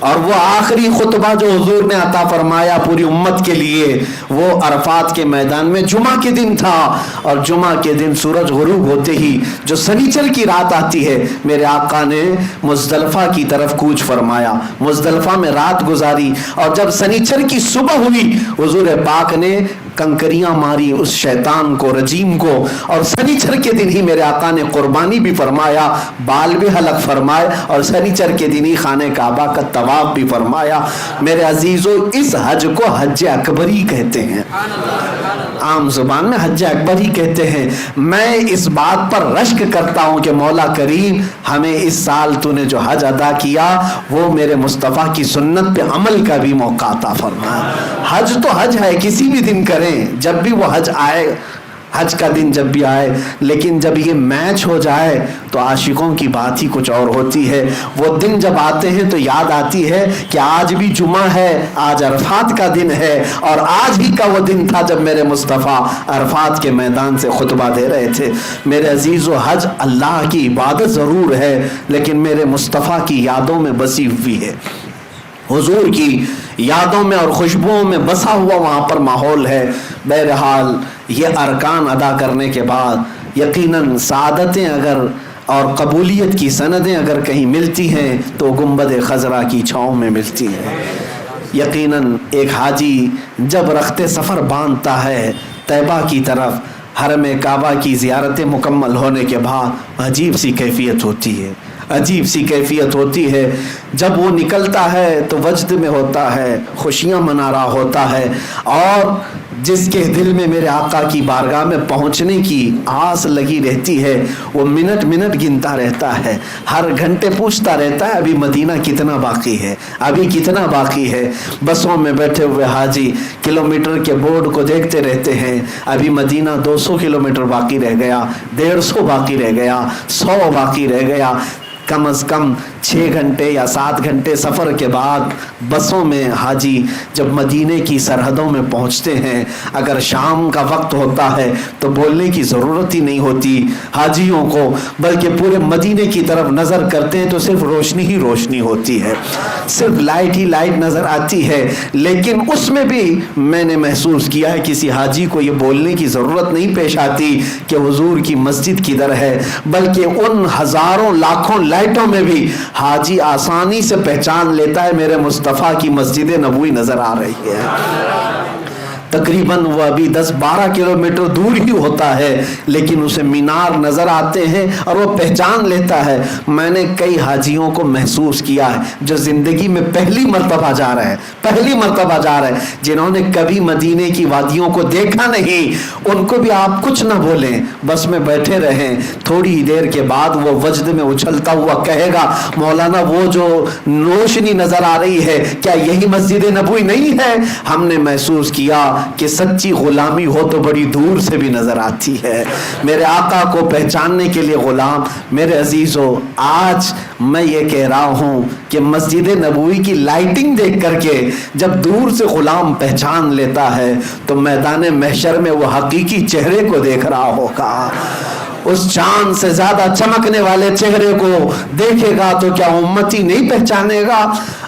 اور وہ آخری خطبہ جو حضور نے عطا فرمایا پوری امت کے لیے وہ عرفات کے میدان میں جمعہ کے دن تھا۔ اور جمعہ کے دن سورج غروب ہوتے ہی جو سنیچر کی رات آتی ہے، میرے آقا نے مزدلفہ کی طرف کوچ فرمایا، مزدلفہ میں رات گزاری، اور جب سنیچر کی صبح ہوئی حضور پاک نے کنکریاں ماری اس شیطان کو، رجیم کو، اور سنیچر کے دن ہی میرے آقا نے قربانی بھی فرمایا، بال بھی حلق فرمائے، اور سنیچر کے دن ہی خانہ کعبہ کا طواف بھی فرمایا۔ میرے عزیزو، اس حج کو حج اکبر ہی کہتے ہیں، عام زبان میں حج اکبر ہی کہتے ہیں۔ میں اس بات پر رشک کرتا ہوں کہ مولا کریم ہمیں اس سال تو نے جو حج ادا کیا وہ میرے مصطفیٰ کی سنت پہ عمل کا بھی موقع عطا فرما۔ حج تو حج ہے، کسی بھی دن کریں، جب بھی وہ حج آئے، حج کا دن جب بھی آئے، لیکن جب یہ میچ ہو جائے تو عاشقوں کی بات ہی کچھ اور ہوتی ہے۔ وہ دن جب آتے ہیں تو یاد آتی ہے کہ آج بھی جمعہ ہے، آج عرفات کا دن ہے، اور آج ہی کا وہ دن تھا جب میرے مصطفیٰ عرفات کے میدان سے خطبہ دے رہے تھے۔ میرے عزیز و حج اللہ کی عبادت ضرور ہے، لیکن میرے مصطفیٰ کی یادوں میں بسی ہوئی ہے، حضور کی یادوں میں اور خوشبوؤں میں بسا ہوا وہاں پر ماحول ہے۔ بہرحال یہ ارکان ادا کرنے کے بعد یقیناً سعادتیں اگر اور قبولیت کی سندیں اگر کہیں ملتی ہیں تو گنبد خضرا کی چھاؤں میں ملتی ہیں۔ یقیناً ایک حاجی جب رخت سفر باندھتا ہے طیبہ کی طرف، حرم کعبہ کی زیارتیں مکمل ہونے کے بعد عجیب سی کیفیت ہوتی ہے، عجیب سی کیفیت ہوتی ہے۔ جب وہ نکلتا ہے تو وجد میں ہوتا ہے، خوشیاں منا رہا ہوتا ہے، اور جس کے دل میں میرے آقا کی بارگاہ میں پہنچنے کی آس لگی رہتی ہے وہ منٹ منٹ گنتا رہتا ہے، ہر گھنٹے پوچھتا رہتا ہے ابھی مدینہ کتنا باقی ہے، ابھی کتنا باقی ہے۔ بسوں میں بیٹھے ہوئے حاجی کلومیٹر کے بورڈ کو دیکھتے رہتے ہیں، ابھی مدینہ 200 کلومیٹر باقی رہ گیا، 150 باقی رہ گیا، 100 باقی رہ گیا۔ کم از کم 6 گھنٹے یا 7 گھنٹے سفر کے بعد بسوں میں حاجی جب مدینے کی سرحدوں میں پہنچتے ہیں، اگر شام کا وقت ہوتا ہے تو بولنے کی ضرورت ہی نہیں ہوتی حاجیوں کو، بلکہ پورے مدینے کی طرف نظر کرتے ہیں تو صرف روشنی ہی روشنی ہوتی ہے، صرف لائٹ ہی لائٹ نظر آتی ہے۔ لیکن اس میں بھی میں نے محسوس کیا ہے کسی حاجی کو یہ بولنے کی ضرورت نہیں پیش آتی کہ حضور کی مسجد کدھر ہے، بلکہ ان ہزاروں لاکھوں لائٹوں میں بھی حاجی آسانی سے پہچان لیتا ہے میرے مصطفیٰ کی مسجد نبوی نظر آ رہی ہے۔ تقریباً وہ ابھی 10-12 کلومیٹر دور ہی ہوتا ہے، لیکن اسے مینار نظر آتے ہیں اور وہ پہچان لیتا ہے۔ میں نے کئی حاجیوں کو محسوس کیا ہے جو زندگی میں پہلی مرتبہ جا رہے ہیں، پہلی مرتبہ جا رہے ہیں، جنہوں نے کبھی مدینے کی وادیوں کو دیکھا نہیں، ان کو بھی آپ کچھ نہ بولیں، بس میں بیٹھے رہیں، تھوڑی ہی دیر کے بعد وہ وجد میں اچھلتا ہوا کہے گا مولانا وہ جو روشنی نظر آ رہی ہے کیا یہی مسجد نبوی نہیں ہے؟ ہم نے محسوس کیا کہ سچی غلامی ہو تو بڑی دور سے بھی نظر آتی ہے۔ میرے آقا کو پہچاننے کے لیے غلام، میرے عزیزو آج میں یہ کہہ رہا ہوں کہ مسجد نبوی کی لائٹنگ دیکھ کر کے جب دور سے غلام پہچان لیتا ہے تو میدان محشر میں وہ حقیقی چہرے کو دیکھ رہا ہوگا، اس چاند سے زیادہ چمکنے والے چہرے کو دیکھے گا تو کیا امتی نہیں پہچانے گا؟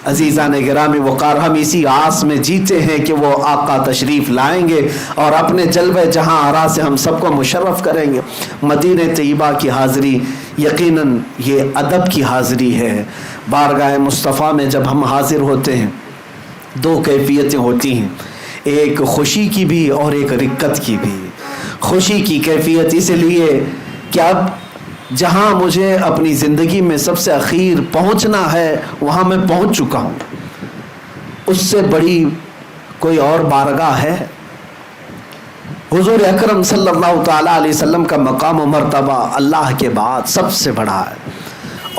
عزیزان گرامی وقار، ہم اسی آس میں جیتے ہیں کہ وہ آقا تشریف لائیں گے اور اپنے جلوہ جہاں آرا سے ہم سب کو مشرف کریں گے۔ مدینہ طیبہ کی حاضری یقیناً یہ ادب کی حاضری ہے۔ بارگاہ مصطفیٰ میں جب ہم حاضر ہوتے ہیں دو کیفیتیں ہوتی ہیں، ایک خوشی کی بھی اور ایک رکت کی بھی۔ خوشی کی کیفیت اس لیے کہ اب جہاں مجھے اپنی زندگی میں سب سے اخیر پہنچنا ہے وہاں میں پہنچ چکا ہوں، اس سے بڑی کوئی اور بارگاہ ہے؟ حضور اکرم صلی اللہ تعالیٰ علیہ وسلم کا مقام و مرتبہ اللہ کے بعد سب سے بڑا ہے،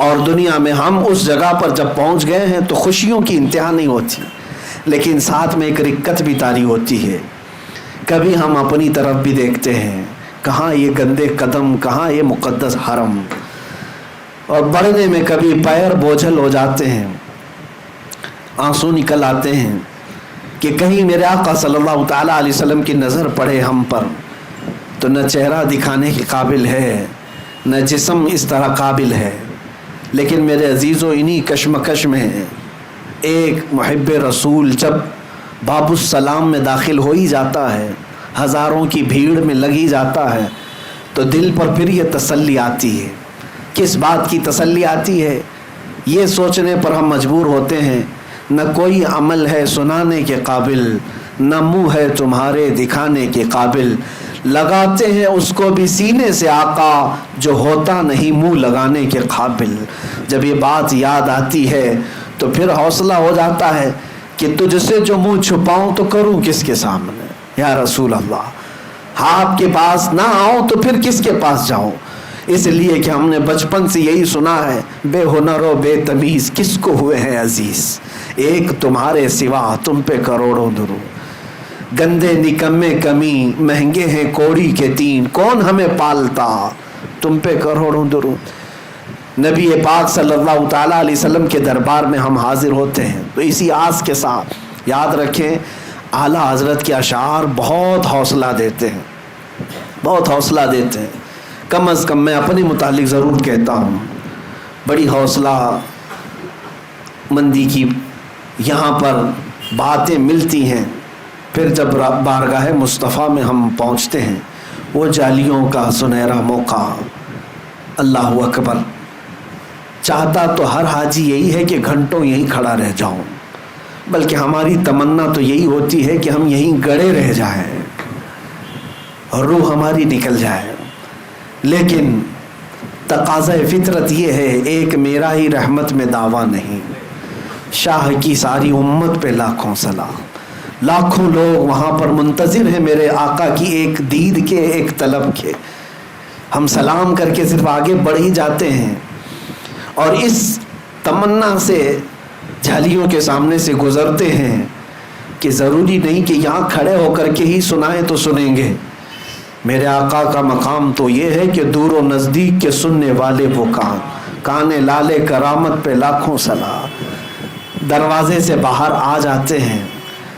اور دنیا میں ہم اس جگہ پر جب پہنچ گئے ہیں تو خوشیوں کی انتہا نہیں ہوتی، لیکن ساتھ میں ایک رکت بھی طاری ہوتی ہے۔ کبھی ہم اپنی طرف بھی دیکھتے ہیں، کہاں یہ گندے قدم، کہاں یہ مقدس حرم، اور بڑھنے میں کبھی پیر بوجھل ہو جاتے ہیں، آنسو نکل آتے ہیں کہ کہیں میرے آقا صلی اللہ تعالیٰ علیہ وسلم کی نظر پڑے ہم پر تو نہ چہرہ دکھانے کے قابل ہے نہ جسم اس طرح قابل ہے۔ لیکن میرے عزیزو، انہی کشمکش میں ایک محب رسول جب باب السلام میں داخل ہو ہی جاتا ہے، ہزاروں کی بھیڑ میں لگی جاتا ہے، تو دل پر پھر یہ تسلی آتی ہے۔ کس بات کی تسلی آتی ہے؟ یہ سوچنے پر ہم مجبور ہوتے ہیں نہ کوئی عمل ہے سنانے کے قابل، نہ منہ ہے تمہارے دکھانے کے قابل، لگاتے ہیں اس کو بھی سینے سے آقا جو ہوتا نہیں منہ لگانے کے قابل۔ جب یہ بات یاد آتی ہے تو پھر حوصلہ ہو جاتا ہے کہ تجھ سے جو منہ چھپاؤں تو کروں کس کے سامنے یا رسول اللہ، آپ کے پاس نہ آؤں تو پھر کس کے پاس جاؤں؟ اس لیے کہ ہم نے بچپن سے یہی سنا ہے، بے ہنر و بے تمیز کس کو ہوئے ہیں عزیز، ایک تمہارے سوا تم پہ کروڑوں درود، گندے نکمے کمی مہنگے ہیں کوڑی کے تین، کون ہمیں پالتا تم پہ کروڑوں درود۔ نبی پاک صلی اللہ تعالیٰ علیہ وسلم کے دربار میں ہم حاضر ہوتے ہیں تو اسی آس کے ساتھ یاد رکھیں اعلیٰ حضرت کے اشعار بہت حوصلہ دیتے ہیں، بہت حوصلہ دیتے ہیں۔ کم از کم میں اپنے متعلق ضرور کہتا ہوں، بڑی حوصلہ مندی کی یہاں پر باتیں ملتی ہیں، پھر جب بارگاہ مصطفیٰ میں ہم پہنچتے ہیں وہ جالیوں کا سنہرا موقع، اللہ اکبر۔ چاہتا تو ہر حاجی یہی ہے کہ گھنٹوں یہیں کھڑا رہ جاؤں، بلکہ ہماری تمنا تو یہی ہوتی ہے کہ ہم یہیں گڑے رہ جائیں اور روح ہماری نکل جائے، لیکن تقاضۂ فطرت یہ ہے، ایک میرا ہی رحمت میں دعویٰ نہیں، شاہ کی ساری امت پہ لاکھوں سلام۔ لاکھوں لوگ وہاں پر منتظر ہیں میرے آقا کی ایک دید کے، ایک طلب کے۔ ہم سلام کر کے صرف آگے بڑھ ہی جاتے ہیں اور اس تمنا سے جھالیوں کے سامنے سے گزرتے ہیں کہ ضروری نہیں کہ یہاں کھڑے ہو کر کے ہی سنائیں تو سنیں گے۔ میرے آقا کا مقام تو یہ ہے کہ دور و نزدیک کے سننے والے وہ کان لالے کرامت پہ لاکھوں سلام۔ دروازے سے باہر آ جاتے ہیں،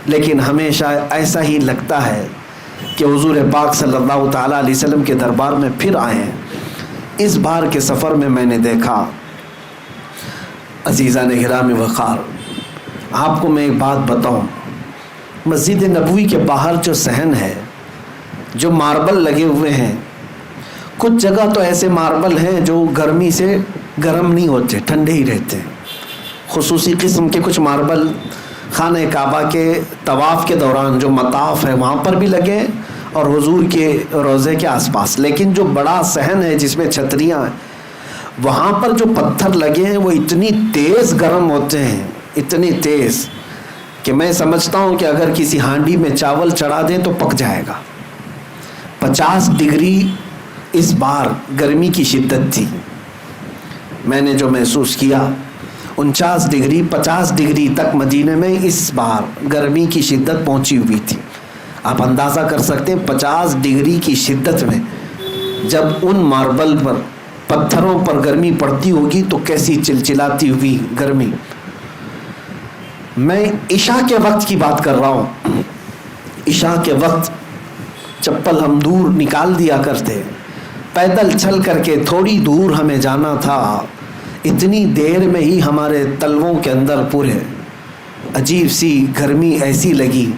لیکن ہمیشہ ایسا ہی لگتا ہے کہ حضور پاک صلی اللہ تعالیٰ علیہ وسلم کے دربار میں پھر آئے ہیں۔ اس بار کے سفر میں میں نے دیکھا عزیزان گرامی وقار، آپ کو میں ایک بات بتاؤں، مسجد نبوی کے باہر جو صحن ہے، جو ماربل لگے ہوئے ہیں، کچھ جگہ تو ایسے ماربل ہیں جو گرمی سے گرم نہیں ہوتے، ٹھنڈے ہی رہتے ہیں۔ خصوصی قسم کے کچھ ماربل خانہ کعبہ کے طواف کے دوران جو مطاف ہے وہاں پر بھی لگے اور حضور کے روضے کے آس پاس، لیکن جو بڑا صحن ہے جس میں چھتریاں ہیں وہاں پر جو پتھر لگے ہیں وہ اتنی تیز گرم ہوتے ہیں، اتنی تیز کہ میں سمجھتا ہوں کہ اگر کسی ہانڈی میں چاول چڑھا دیں تو پک جائے گا۔ 50 ڈگری اس بار گرمی کی شدت تھی، میں نے جو محسوس کیا 49 ڈگری 50 ڈگری تک مدینے میں اس بار گرمی کی شدت پہنچی ہوئی تھی۔ آپ اندازہ کر سکتے ہیں 50 ڈگری کی شدت میں جب ان ماربل پر پتھروں پر گرمی پڑتی ہوگی تو کیسی چلچلاتی ہوئی گرمی۔ میں عشاء کے وقت کی بات کر رہا ہوں، عشاء کے وقت چپل ہم دور نکال دیا کرتے پیدل چل کر کے تھوڑی دور ہمیں جانا تھا، اتنی دیر میں ہی ہمارے تلووں کے اندر پورے عجیب سی گرمی ایسی لگی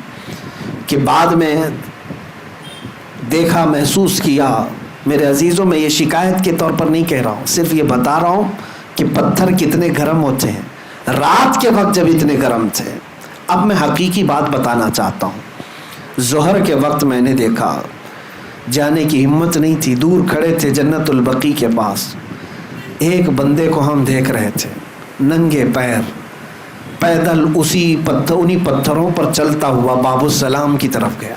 کہ بعد میں دیکھا، محسوس کیا۔ میرے عزیزوں، میں یہ شکایت کے طور پر نہیں کہہ رہا ہوں، صرف یہ بتا رہا ہوں کہ پتھر کتنے گرم ہوتے ہیں رات کے وقت جب اتنے گرم تھے۔ اب میں حقیقی بات بتانا چاہتا ہوں۔ ظہر کے وقت میں نے دیکھا، جانے کی ہمت نہیں تھی، دور کھڑے تھے جنت البقیع کے پاس، ایک بندے کو ہم دیکھ رہے تھے ننگے پیر پیدل انہی پتھروں پر چلتا ہوا باب السلام کی طرف گیا۔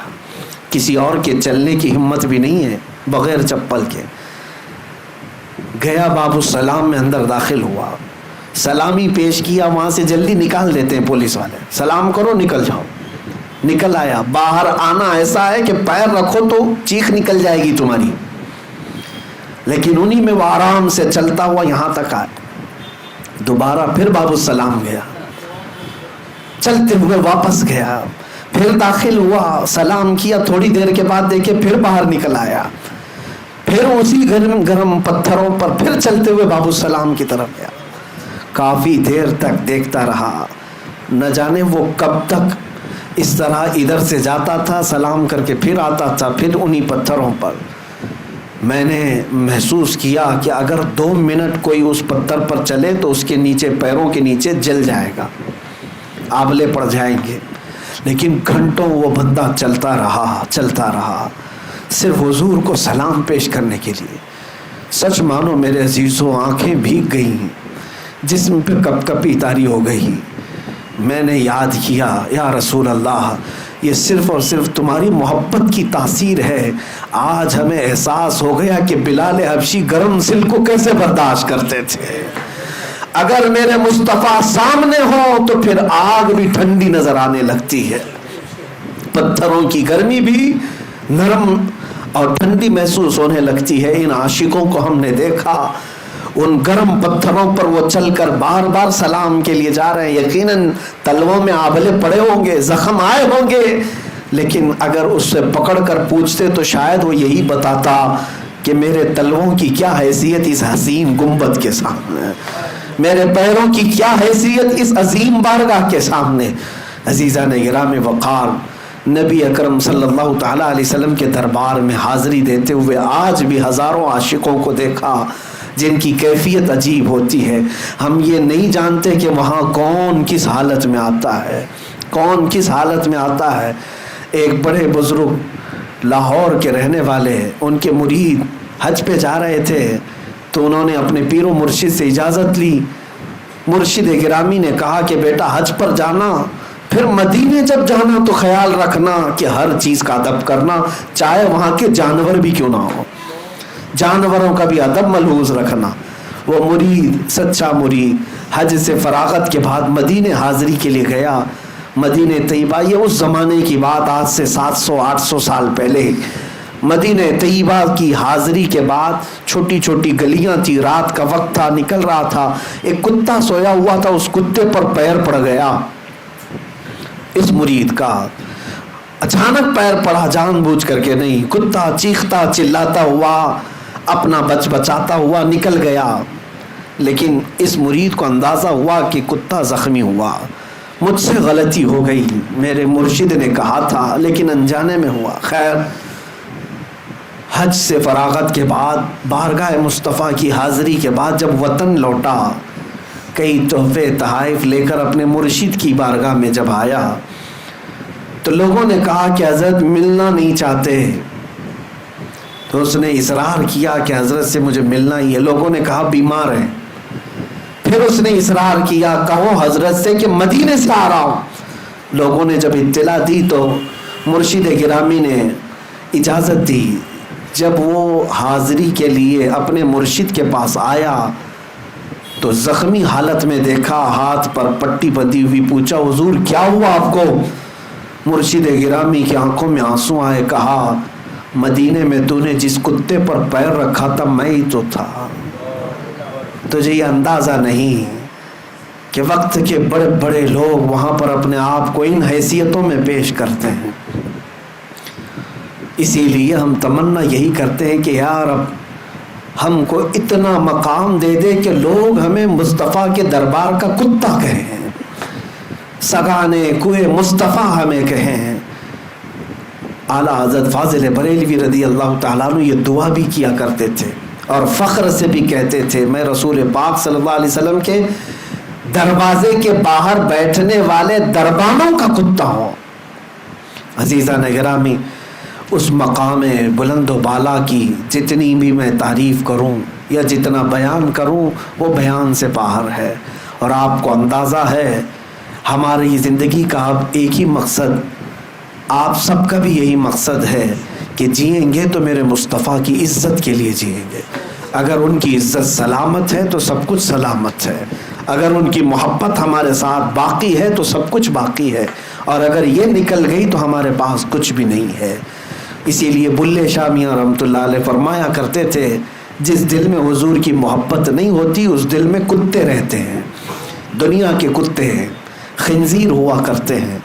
کسی اور کے چلنے کی ہمت بھی نہیں ہے، بغیر چپل کے گیا، باب السلام میں اندر داخل ہوا، سلامی پیش کیا، وہاں سے جلدی نکال دیتے ہیں پولیس والے، سلام کرو نکل جاؤ۔ نکل آیا، باہر آنا ایسا ہے کہ پیر رکھو تو چیخ نکل جائے گی تمہاری، لیکن انہی میں وہ آرام سے چلتا ہوا یہاں تک آیا۔ دوبارہ پھر باب السلام گیا، چلتے ہوئے واپس گیا، پھر داخل ہوا، سلام کیا، تھوڑی دیر کے بعد دیکھے پھر باہر نکل آیا، پھر اسی گرم پتھروں پر پھر چلتے ہوئے باب السلام کی طرف گیا۔ کافی دیر تک دیکھتا رہا، نہ جانے وہ کب تک اس طرح ادھر سے جاتا تھا، سلام کر کے پھر آتا تھا، پھر انہی پتھروں پر۔ میں نے محسوس کیا کہ اگر 2 منٹ کوئی اس پتھر پر چلے تو اس کے نیچے، پیروں کے نیچے جل جائے گا، آبلے پڑ جائیں گے، لیکن گھنٹوں وہ بندہ چلتا رہا صرف حضور کو سلام پیش کرنے کے لیے۔ سچ مانو میرے عزیزوں، آنکھیں بھیگ گئیں، جسم پہ کپ کپی طاری ہو گئی۔ میں نے یاد کیا، یا رسول اللہ، یہ صرف اور صرف تمہاری محبت کی تاثیر ہے۔ آج ہمیں احساس ہو گیا کہ بلال حبشی گرم سل کو کیسے برداشت کرتے تھے۔ اگر میرے مصطفیٰ سامنے ہو تو پھر آگ بھی ٹھنڈی نظر آنے لگتی ہے، پتھروں کی گرمی بھی نرم اور ٹھنڈی محسوس ہونے لگتی ہے۔ ان عاشقوں کو ہم نے دیکھا، ان گرم پتھروں پر وہ چل کر بار بار سلام کے لیے جا رہے ہیں، یقیناً تلووں میں آبلے پڑے ہوں گے، زخم آئے ہوں گے، لیکن اگر اس سے پکڑ کر پوچھتے تو شاید وہ یہی بتاتا کہ میرے تلووں کی کیا حیثیت اس حسین گنبد کے سامنے، میرے پیروں کی کیا حیثیت اس عظیم بارگاہ کے سامنے۔ عزیزان گرام وقار، نبی اکرم صلی اللہ تعالیٰ علیہ وسلم کے دربار میں حاضری دیتے ہوئے آج بھی ہزاروں عاشقوں کو دیکھا جن کی کیفیت عجیب ہوتی ہے۔ ہم یہ نہیں جانتے کہ وہاں کون کس حالت میں آتا ہے۔ ایک بڑے بزرگ لاہور کے رہنے والے، ان کے مرید حج پہ جا رہے تھے تو انہوں نے اپنے پیر و مرشد سے اجازت لی۔ مرشد گرامی نے کہا کہ بیٹا حج پر جانا، پھر مدینے جب جانا تو خیال رکھنا کہ ہر چیز کا ادب کرنا، چاہے وہاں کے جانور بھی کیوں نہ ہو، جانوروں کا بھی ادب ملحوظ رکھنا۔ وہ مرید، سچا مرید، حج سے فراغت کے بعد مدینے حاضری کے لیے گیا۔ مدینہ طیبہ، یہ اس زمانے کی بات، آج سے 700-800 سال پہلے، مدینہ طیبہ کی حاضری کے بعد چھوٹی چھوٹی گلیاں تھی، رات کا وقت تھا، نکل رہا تھا، ایک کتا سویا ہوا تھا، اس کتے پر پیر پڑ گیا اس مرید کا، اچانک پیر پڑا، جان بوجھ کر کے نہیں، کتا چیختا چلاتا ہوا، اپنا بچاتا ہوا نکل گیا، لیکن اس مرید کو اندازہ ہوا کہ کتا زخمی ہوا، مجھ سے غلطی ہو گئی، میرے مرشد نے کہا تھا لیکن انجانے میں ہوا۔ خیر، حج سے فراغت کے بعد، بارگاہ مصطفیٰ کی حاضری کے بعد جب وطن لوٹا، کئی تحفے تحائف لے کر اپنے مرشد کی بارگاہ میں جب آیا تو لوگوں نے کہا کہ حضرت ملنا نہیں چاہتے، تو اس نے اصرار کیا کہ حضرت سے مجھے ملنا ہی ہے۔ لوگوں نے کہا بیمار ہیں، پھر اس نے اصرار کیا کہو حضرت سے کہ مدینے سے آ رہا ہوں۔ لوگوں نے جب اطلاع دی تو مرشد گرامی نے اجازت دی۔ جب وہ حاضری کے لیے اپنے مرشد کے پاس آیا تو زخمی حالت میں دیکھا، ہاتھ پر پٹی بندھی ہوئی، پوچھا حضور کیا ہوا آپ کو؟ مرشد گرامی کی آنکھوں میں آنسو آئے، کہا مدینے میں تو نے جس کتے پر پیر رکھا تھا میں ہی تو تھا، تجھے یہ اندازہ نہیں کہ وقت کے بڑے بڑے لوگ وہاں پر اپنے آپ کو ان حیثیتوں میں پیش کرتے ہیں۔ اسی لیے ہم تمنا یہی کرتے ہیں کہ یا رب ہم کو اتنا مقام دے دے کہ لوگ ہمیں مصطفیٰ کے دربار کا کتا کہیں، سگانے کوئے مصطفیٰ ہمیں کہیں۔ اعلیٰ حضرت فاضل بریلوی رضی اللہ تعالیٰ عنہ یہ دعا بھی کیا کرتے تھے اور فخر سے بھی کہتے تھے، میں رسول پاک صلی اللہ علیہ وسلم کے دروازے کے باہر بیٹھنے والے دربانوں کا کتا ہوں۔ عزیزان گرامی، اس مقام بلند و بالا کی جتنی بھی میں تعریف کروں یا جتنا بیان کروں وہ بیان سے باہر ہے، اور آپ کو اندازہ ہے ہماری زندگی کا اب ایک ہی مقصد، آپ سب کا بھی یہی مقصد ہے کہ جئیں گے تو میرے مصطفیٰ کی عزت کے لیے جئیں گے۔ اگر ان کی عزت سلامت ہے تو سب کچھ سلامت ہے، اگر ان کی محبت ہمارے ساتھ باقی ہے تو سب کچھ باقی ہے، اور اگر یہ نکل گئی تو ہمارے پاس کچھ بھی نہیں ہے۔ اسی لیے بلے شاہ میاں رحمۃ اللہ علیہ فرمایا کرتے تھے، جس دل میں حضور کی محبت نہیں ہوتی اس دل میں کتے رہتے ہیں، دنیا کے کتے ہیں، خنزیر ہوا کرتے ہیں۔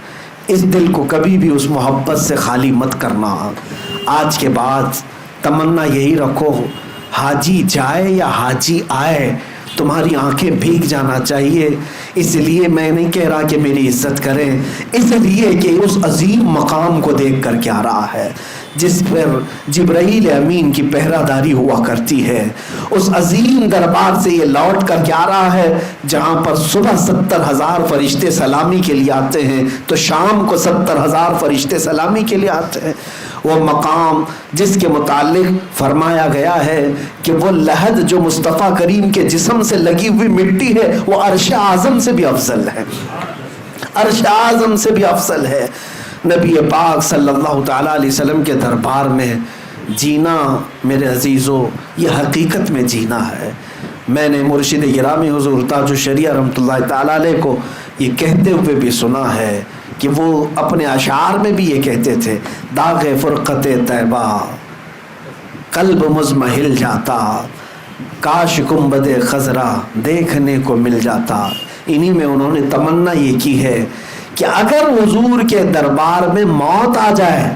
اس دل کو کبھی بھی اس محبت سے خالی مت کرنا۔ آج کے بعد تمنا یہی رکھو، حاجی جائے یا حاجی آئے تمہاری آنکھیں بھیگ جانا چاہیے۔ اس لیے میں نہیں کہہ رہا کہ میری عزت کریں، اس لیے کہ اس عظیم مقام کو دیکھ کر کے آ رہا ہے جس پر جبرائیل امین کی پہرہ داری ہوا کرتی ہے، اس عظیم دربار سے یہ لوٹ کر کے آ رہا ہے جہاں پر صبح 70,000 فرشتے سلامی کے لیے آتے ہیں تو شام کو 70,000 فرشتے سلامی کے لیے آتے ہیں۔ وہ مقام جس کے متعلق فرمایا گیا ہے کہ وہ لحد جو مصطفیٰ کریم کے جسم سے لگی ہوئی مٹی ہے وہ عرش اعظم سے بھی افضل ہے، عرش اعظم سے بھی افضل ہے۔ نبی پاک صلی اللہ تعالیٰ علیہ وسلم کے دربار میں جینا میرے عزیزو یہ حقیقت میں جینا ہے۔ میں نے مرشد گرامی حضور تاج الشریعہ رحمۃ اللہ تعالیٰ علیہ کو یہ کہتے ہوئے بھی سنا ہے کہ وہ اپنے اشعار میں بھی یہ کہتے تھے، داغ فرقت طیبہ قلب مزمحل جاتا، کاش گنبد خضرا دیکھنے کو مل جاتا۔ انہی میں انہوں نے تمنا یہ کی ہے کہ اگر حضور کے دربار میں موت آ جائے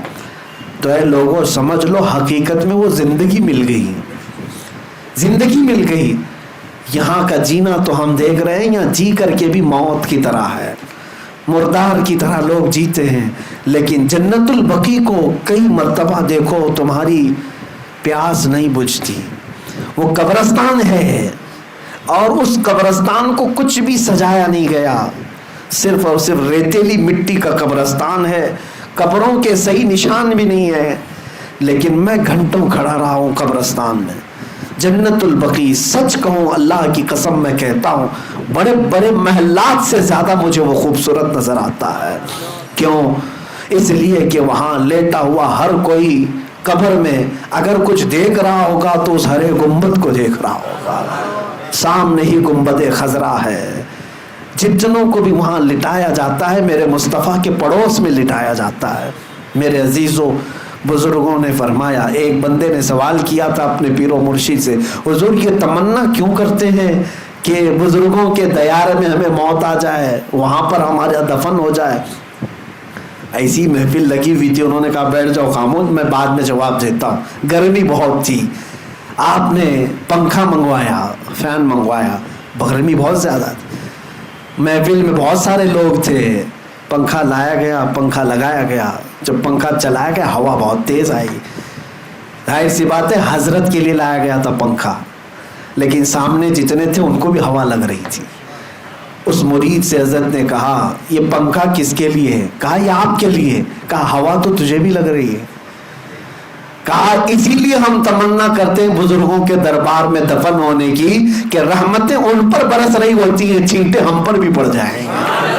تو اے لوگوں سمجھ لو حقیقت میں وہ زندگی مل گئی، زندگی مل گئی۔ یہاں کا جینا تو ہم دیکھ رہے ہیں، یہاں جی کر کے بھی موت کی طرح ہے، مردار کی طرح لوگ جیتے ہیں، لیکن جنت البقیع کو کئی مرتبہ دیکھو تمہاری پیاس نہیں بجھتی، وہ قبرستان ہے اور اس قبرستان کو کچھ بھی سجایا نہیں گیا، صرف اور صرف ریتیلی مٹی کا قبرستان ہے، قبروں کے صحیح نشان بھی نہیں ہے، لیکن میں گھنٹوں کھڑا رہا ہوں قبرستان میں۔ جنت البقیع سچ کہوں اللہ کی قسم میں کہتا ہوں بڑے بڑے محلات سے زیادہ مجھے وہ خوبصورت نظر آتا ہے۔ کیوں؟ اس لیے کہ وہاں لیٹا ہوا ہر کوئی قبر میں اگر کچھ دیکھ رہا ہوگا تو اس ہرے گنبد کو دیکھ رہا ہوگا، سامنے ہی گنبد خضرا ہے۔ جتنوں کو بھی وہاں لٹایا جاتا ہے میرے مصطفیٰ کے پڑوس میں لٹایا جاتا ہے۔ میرے عزیزوں بزرگوں نے فرمایا، ایک بندے نے سوال کیا تھا اپنے پیر و مرشد سے، حضور یہ تمنا کیوں کرتے ہیں کہ بزرگوں کے دیار میں ہمیں موت آ جائے، وہاں پر ہمارا دفن ہو جائے؟ ایسی محفل لگی ہوئی تھی، انہوں نے کہا بیٹھ جاؤ خاموش، میں بعد میں جواب دیتا ہوں۔ گرمی بہت تھی، آپ نے پنکھا منگوایا، فین منگوایا، گرمی بہت زیادہ تھی، محفل میں بہت سارے لوگ تھے، پنکھا لایا گیا، پنکھا لگایا گیا، جب پنکھا چلایا گیا ہوا بہت تیز آئی، ظاہر سی بات ہے حضرت کے لیے لایا گیا تھا پنکھا، لیکن سامنے جتنے تھے ان کو بھی ہوا لگ رہی تھی۔ اس مرید سے حضرت نے کہا یہ پنکھا کس کے لیے ہے؟ کہا یہ آپ کے لیے۔ کہا ہوا تو تجھے بھی لگ رہی ہے۔ کہا اسی لیے ہم تمنا کرتے ہیں بزرگوں کے دربار میں دفن ہونے کی کہ رحمتیں ان پر برس رہی ہوتی ہیں، چھینٹے ہم پر بھی پڑ جائیں گے۔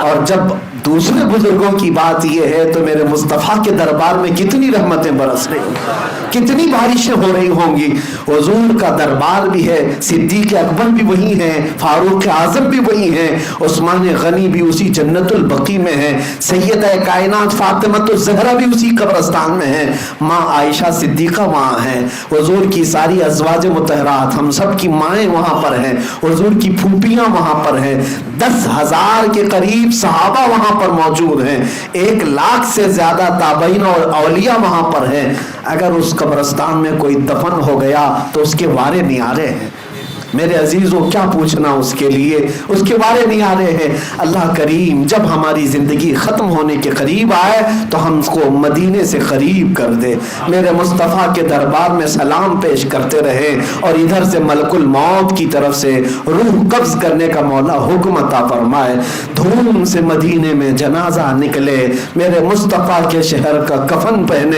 اور جب دوسرے بزرگوں کی بات یہ ہے تو میرے مصطفیٰ کے دربار میں کتنی رحمتیں برس رہی ہوں گی، کتنی بارشیں ہو رہی ہوں گی۔ حضور کا دربار بھی ہے، صدیق اکبر بھی وہی ہیں، فاروق اعظم بھی وہی ہیں، عثمان غنی بھی اسی جنت البقیع میں ہیں، سیدہ کائنات فاطمہ الزہرا بھی اسی قبرستان میں ہیں، ماں عائشہ صدیقہ وہاں ہیں، حضور کی ساری ازواج مطہرات ہم سب کی مائیں وہاں پر ہیں، حضور کی پھوپھیاں وہاں پر ہیں، 10,000 کے قریب صحابہ وہاں وہاں پر موجود ہیں، 1,00,000 سے زیادہ تابعین اور اولیاء وہاں پر ہیں. اگر اس قبرستان میں کوئی دفن ہو گیا تو اس کے وارے نیارے ہیں. میرے عزیزوں کیا پوچھنا اس کے لیے، اس کے بارے نہیں آ رہے ہیں. اللہ کریم جب ہماری زندگی ختم ہونے کے قریب آئے تو ہم کو مدینے سے قریب کر دے، میرے مصطفیٰ کے دربار میں سلام پیش کرتے رہے، اور ادھر سے ملک الموت کی طرف سے روح قبض کرنے کا مولا حکم عطا فرمائے. دھوم سے مدینے میں جنازہ نکلے، میرے مصطفیٰ کے شہر کا کفن پہنے